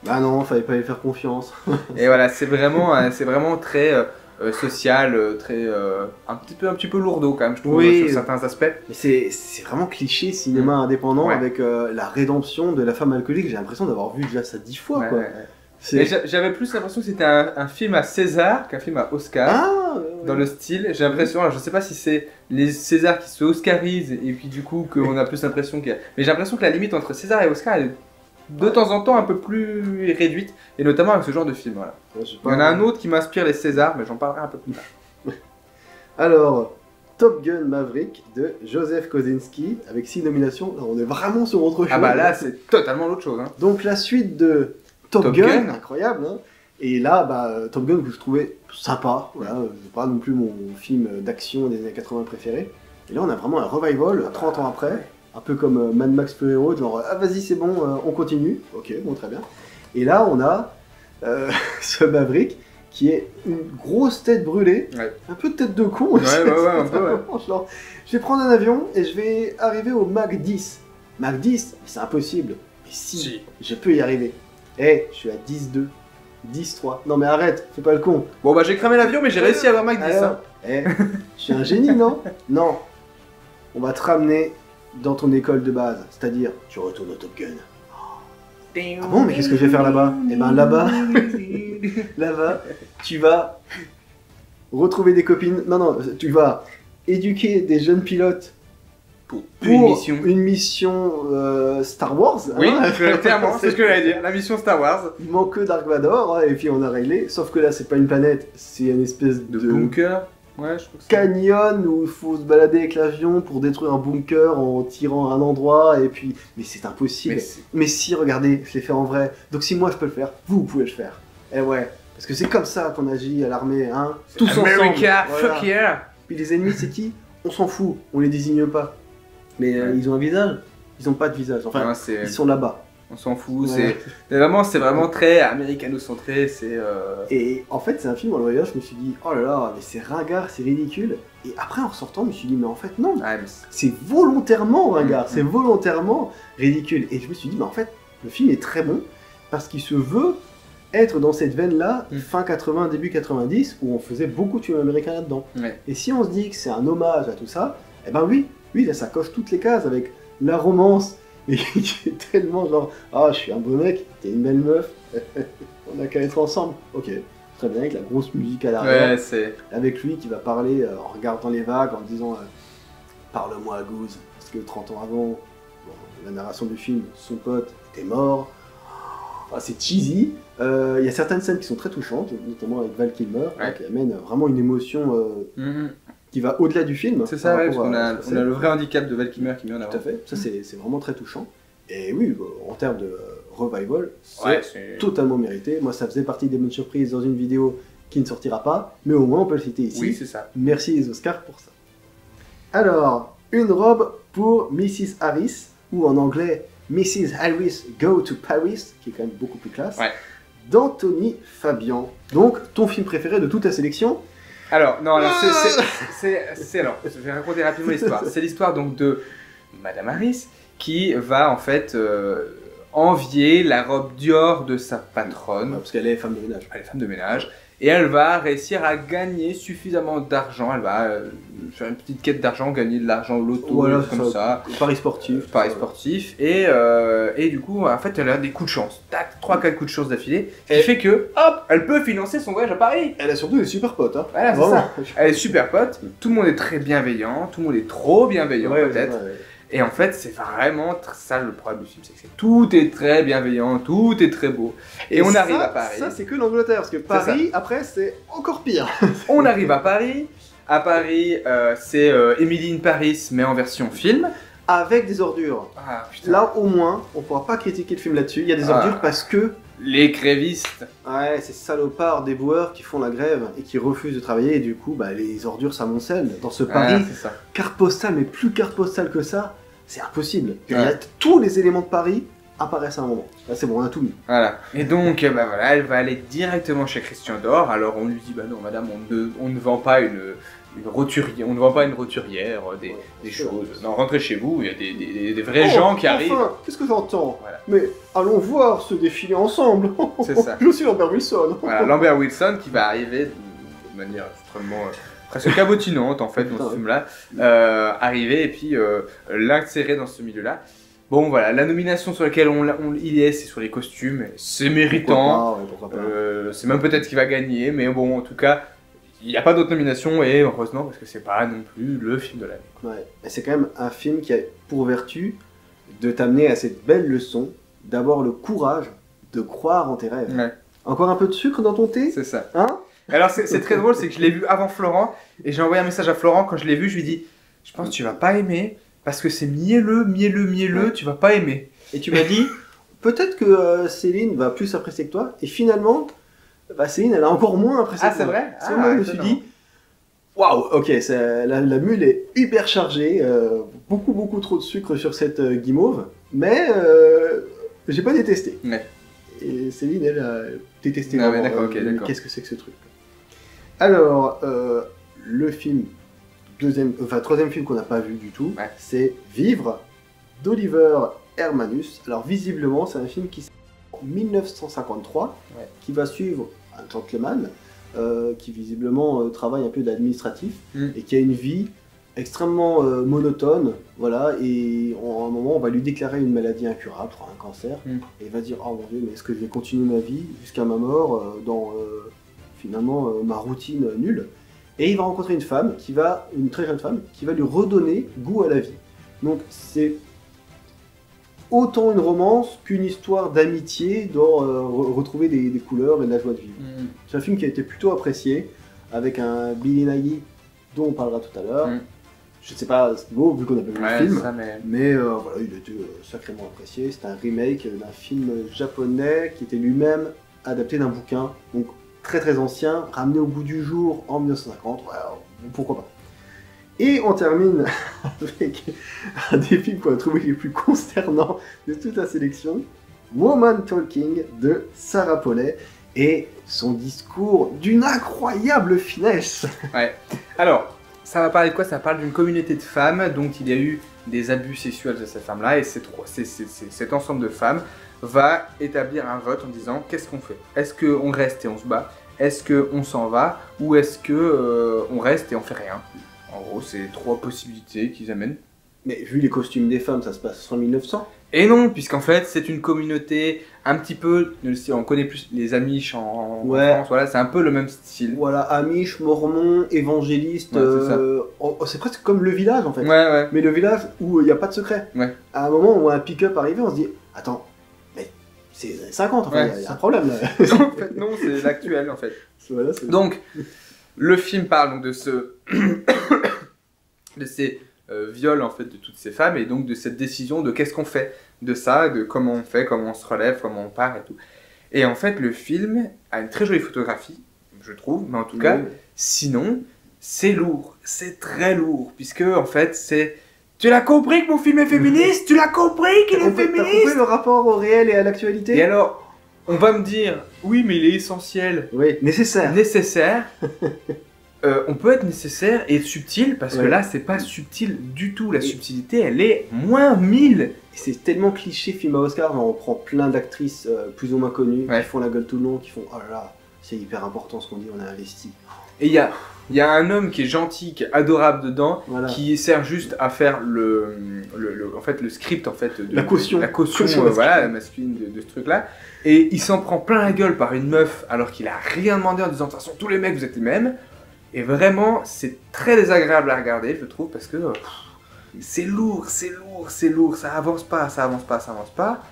Bah non, fallait pas lui faire confiance. Et voilà, c'est vraiment très social, très un petit peu lourdeau quand même, je trouve, sur certains aspects. Mais c'est vraiment cliché cinéma indépendant avec la rédemption de la femme alcoolique. J'ai l'impression d'avoir vu déjà ça 10 fois. Quoi. J'avais plus l'impression que c'était un film à César qu'un film à Oscar, dans le style. J'ai l'impression, alors je sais pas si c'est les Césars qui se oscarisent et puis du coup qu'on a plus l'impression qu'il y a... Mais j'ai l'impression que la limite entre César et Oscar elle est de temps en temps un peu plus réduite, et notamment avec ce genre de film. Voilà. Il y en a un autre qui m'inspire les Césars, mais j'en parlerai un peu plus tard. Alors, Top Gun Maverick de Joseph Kosinski, avec 6 nominations. Là, on est vraiment sur autre chose. Ah bah là, c'est totalement l'autre chose. Hein. Donc la suite de Top Gun, incroyable. Hein. Et là, Top Gun que je trouvais sympa. Voilà, c'est pas non plus mon film d'action des années 80 préféré. Et là, on a vraiment un revival 30 ans après. un peu comme Mad Max Fury Road, genre ah vas-y c'est bon, on continue. Ok, bon très bien. Et là on a ce Maverick qui est une grosse tête brûlée, un peu de tête de con. Ouais, un peu, ouais. Genre, je vais prendre un avion et je vais arriver au Mach 10. Mach 10, c'est impossible. Mais si, je peux y arriver. Je suis à 10-2, 10-3. Non mais arrête, fais pas le con. Bon bah j'ai cramé l'avion mais j'ai réussi à avoir Mach 10. Alors, je suis un génie, non? Non. On va te ramener dans ton école de base, c'est-à-dire tu retournes au Top Gun. Ah bon, mais qu'est-ce que je vais faire là-bas? Eh ben là-bas, tu vas retrouver des copines. Non, tu vas éduquer des jeunes pilotes pour une mission Star Wars. Oui, clairement, c'est ce que j'allais dire, la mission Star Wars. Il manque que Dark Vador, et puis on a réglé. Sauf que là, c'est pas une planète, c'est une espèce de bunker. Ouais, je trouve que canyon où il faut se balader avec l'avion pour détruire un bunker en tirant à un endroit et puis... Mais c'est impossible. Mais si, regardez, je l'ai fait en vrai. Donc si moi je peux le faire, vous pouvez le faire. Eh ouais, parce que c'est comme ça qu'on agit à l'armée, hein. Tous ensemble. America, fuck yeah. Puis les ennemis, c'est qui? On s'en fout, on les désigne pas. Mais ils ont un visage? Ils ont pas de visage. Enfin, ils sont là-bas. On s'en fout, c'est vraiment très américano-centré, Et en fait, c'est un film, dans le voyage, je me suis dit, oh là là, mais c'est ringard, c'est ridicule. Et après, en ressortant, je me suis dit, mais en fait, non, c'est volontairement ringard, c'est volontairement ridicule. Et je me suis dit, mais en fait, le film est très bon, parce qu'il se veut être dans cette veine-là, fin 80, début 90, où on faisait beaucoup de films américains là-dedans. Et si on se dit que c'est un hommage à tout ça, eh ben oui, là, ça coche toutes les cases, avec la romance, et qui est tellement genre, ah, je suis un beau mec, t'es une belle meuf, on a qu'à être ensemble. Ok, très bien, avec la grosse musique à l'arrière. Avec lui qui va parler en regardant les vagues, en disant parle-moi à Goose. Parce que 30 ans avant, la narration du film, son pote était mort. Enfin, c'est cheesy. Il y a certaines scènes qui sont très touchantes, notamment avec Val Kilmer, qui amène vraiment une émotion qui va au-delà du film. C'est ça, parce qu'on a le vrai handicap de Val Kilmer qui met en avant. Tout à fait, ça c'est vraiment très touchant. Et oui, en termes de revival, c'est totalement mérité. Moi, ça faisait partie des bonnes surprises dans une vidéo qui ne sortira pas, mais au moins on peut le citer ici. Oui, c'est ça. Merci les Oscars pour ça. Alors, une robe pour Mrs. Harris, ou en anglais Mrs. Harris Go to Paris, qui est quand même beaucoup plus classe, d'Anthony Fabian. Donc, ton film préféré de toute ta sélection? Alors, non, alors, alors, je vais raconter rapidement l'histoire. C'est l'histoire donc de Madame Harris qui va en fait envier la robe Dior de sa patronne. Parce qu'elle est femme de ménage. Elle est femme de ménage. Et elle va réussir à gagner suffisamment d'argent. Elle va faire une petite quête d'argent, gagner de l'argent au loto, comme ça. Paris sportif. Paris sportif. Et du coup, en fait, elle a des coups de chance. Tac, 3-4 coups de chance d'affilée. Ce qui fait que, hop, elle peut financer son voyage à Paris. Elle a surtout des super potes. Hein. Voilà, c'est ça. Elle est super pote. Tout le monde est très bienveillant. Tout le monde est trop bienveillant, peut-être. Et en fait, c'est vraiment ça le problème du film, c'est que tout est très bienveillant, tout est très beau. Et on arrive à Paris. Ça, c'est que l'Angleterre, parce que Paris, après, c'est encore pire. On arrive à Paris. À Paris, c'est Emily in Paris, mais en version film. Avec des ordures. Ah, putain. Là, au moins, on pourra pas critiquer le film là-dessus. Il y a des ordures parce que... Les grévistes. Ouais, ces salopards déboueurs qui font la grève et qui refusent de travailler. Et du coup, les ordures s'amoncellent dans ce Paris. Carte postale, mais plus carte postale que ça. C'est impossible. Tous les éléments de Paris apparaissent à un moment. Là, c'est bon, on a tout mis. Voilà. Et donc, elle va aller directement chez Christian Dior. Alors, on lui dit, non, madame, on ne vend pas une roturière, on ne vend pas une roturière, des choses. Non, rentrez chez vous, il y a des vrais gens qui arrivent. Qu'est-ce que j'entends? Mais allons voir ce défilé ensemble. C'est ça. Je suis Lambert Wilson. Voilà, Lambert Wilson qui va arriver de manière extrêmement... presque cabotinante en fait dans ce film-là, arriver et puis l'insérer dans ce milieu-là. Bon voilà, la nomination sur laquelle il est, c'est sur les costumes, c'est méritant, pourquoi pas. C'est même peut-être qu'il va gagner, mais bon en tout cas, il n'y a pas d'autres nominations et heureusement parce que c'est pas non plus le film de l'année. Ouais, mais c'est quand même un film qui a pour vertu de t'amener à cette belle leçon, d'avoir le courage de croire en tes rêves. Ouais. Encore un peu de sucre dans ton thé? C'est ça. Hein? Alors c'est très drôle, c'est que je l'ai vu avant Florent et j'ai envoyé un message à Florent quand je l'ai vu, je lui ai dit je pense que tu vas pas aimer parce que c'est mielleux, tu vas pas aimer. Et tu m'as dit peut-être que Céline va plus apprécier que toi et finalement Céline elle a encore moins apprécié que c'est moi. vrai? Moi je me suis dit Waouh, ok, la mule est hyper chargée, beaucoup trop de sucre sur cette guimauve, mais j'ai pas détesté. Ouais. Et Céline, elle a détesté. Ah ouais, d'accord, ok, d'accord. Qu'est-ce que c'est que ce truc? Alors, le film, troisième film qu'on n'a pas vu du tout, ouais. c'est Vivre d'Oliver Hermanus. Alors visiblement, c'est un film qui sort en 1953, ouais. Qui va suivre un gentleman qui visiblement travaille un peu d'administratif et qui a une vie extrêmement monotone, voilà, et à un moment on va lui déclarer une maladie incurable, un cancer, et il va dire oh mon Dieu, mais est-ce que je vais continuer ma vie jusqu'à ma mort dans finalement ma routine nulle? Et il va rencontrer une femme une très jeune femme qui va lui redonner goût à la vie. Donc c'est autant une romance qu'une histoire d'amitié dans retrouver des couleurs et de la joie de vivre. C'est un film qui a été plutôt apprécié, avec un Billy Nighy dont on parlera tout à l'heure. Je ne sais pas ce qu'il vaut, vu qu'on n'a pas vu le film, ça, mais voilà, il a été sacrément apprécié. C'est un remake d'un film japonais qui était lui-même adapté d'un bouquin, donc très ancien, ramené au goût du jour en 1950, voilà, pourquoi pas. Et on termine avec un des films qu'on a trouvé les plus consternants de toute la sélection, Woman Talking de Sarah Polley, et son discours d'une incroyable finesse. Ouais. Alors, ça va parler de quoi? Ça parle d'une communauté de femmes dont il y a eu des abus sexuels de cette femme-là, et cet ensemble de femmes va établir un vote en disant qu'est-ce qu'on fait? Est-ce qu'on reste et on se bat? Est-ce qu'on s'en va? Ou est-ce qu'on reste et on fait rien? En gros, c'est 3 possibilités qu'ils amènent. Mais vu les costumes des femmes, ça se passe en 1900? Et non, puisqu'en fait, c'est une communauté un petit peu... On connaît plus les Amish en France, voilà, c'est un peu le même style. Voilà, Amish, Mormons, évangélistes, c'est presque comme le village en fait. Ouais. Mais le village où il n'y a pas de secret. Ouais. À un moment où un pick-up arrivait, on se dit, attends, mais c'est les années 50, en fait, il y a un problème là. Non, en fait, non, c'est l'actuel en fait. Voilà, donc, le film parle donc de ces viols en fait de toutes ces femmes, et donc de cette décision de qu'est-ce qu'on fait de ça, de comment on fait, comment on se relève, comment on part et tout. Et en fait, le film a une très jolie photographie, je trouve, mais en tout cas, sinon, c'est lourd, c'est très lourd, puisque en fait, c'est... Tu l'as compris que mon film est féministe? Tu l'as compris qu'il est féministe? T'as compris le rapport au réel et à l'actualité? Et alors, on va me dire, oui, mais il est essentiel. Oui, nécessaire. Nécessaire. On peut être nécessaire et subtil, parce que là, c'est pas subtil du tout. La subtilité, elle est moins 1000. C'est tellement cliché, film à Oscar, genre on prend plein d'actrices plus ou moins connues, qui font la gueule tout le long, qui font oh là là, c'est hyper important ce qu'on dit, on a investi. Et il y a un homme qui est gentil, qui est adorable dedans, qui sert juste à faire en fait, le script en fait, de la caution voilà, masculine de ce truc-là. Et il s'en prend plein la gueule par une meuf alors qu'il a rien demandé, en disant de toute façon tous les mecs vous êtes les mêmes. Et vraiment, c'est très désagréable à regarder, je trouve, parce que c'est lourd, ça avance pas.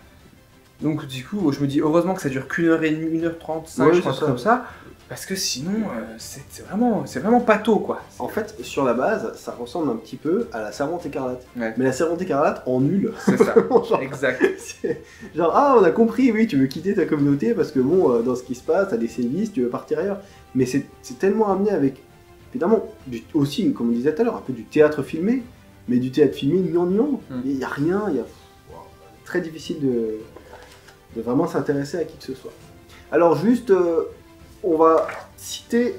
Donc du coup, je me dis heureusement que ça dure qu'1h30, 1h35, je crois, comme ça, parce que sinon, c'est vraiment pâteau, quoi. En fait, sur la base, ça ressemble un petit peu à la Servante écarlate. Mais la Servante écarlate en nul. C'est ça, exact. Genre, ah, on a compris, oui, tu veux quitter ta communauté parce que bon, dans ce qui se passe, t'as des sévices, tu veux partir ailleurs. Mais c'est tellement amené avec... Évidemment, aussi, comme on disait tout à l'heure, un peu du théâtre filmé, mais du théâtre filmé gnangnan. Il n'y a rien, très difficile de vraiment s'intéresser à qui que ce soit. Alors juste, on va citer,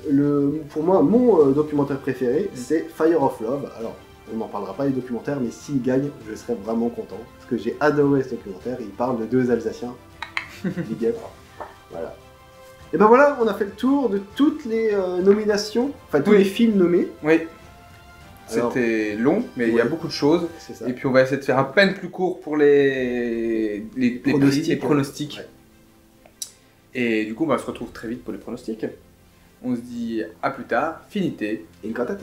pour moi, mon documentaire préféré, c'est Fire of Love. Alors, on n'en parlera pas des documentaires, mais s'il gagne, je serais vraiment content, parce que j'ai adoré ce documentaire, il parle de 2 Alsaciens, big up, voilà. Et ben voilà, on a fait le tour de toutes les nominations, enfin tous les films nommés. Oui. C'était long, mais il y a beaucoup de choses. Ça. Et puis on va essayer de faire à peine plus court pour les pronostics. Ouais. Et du coup, on se retrouve très vite pour les pronostics. On se dit à plus tard, finité. Et cantate.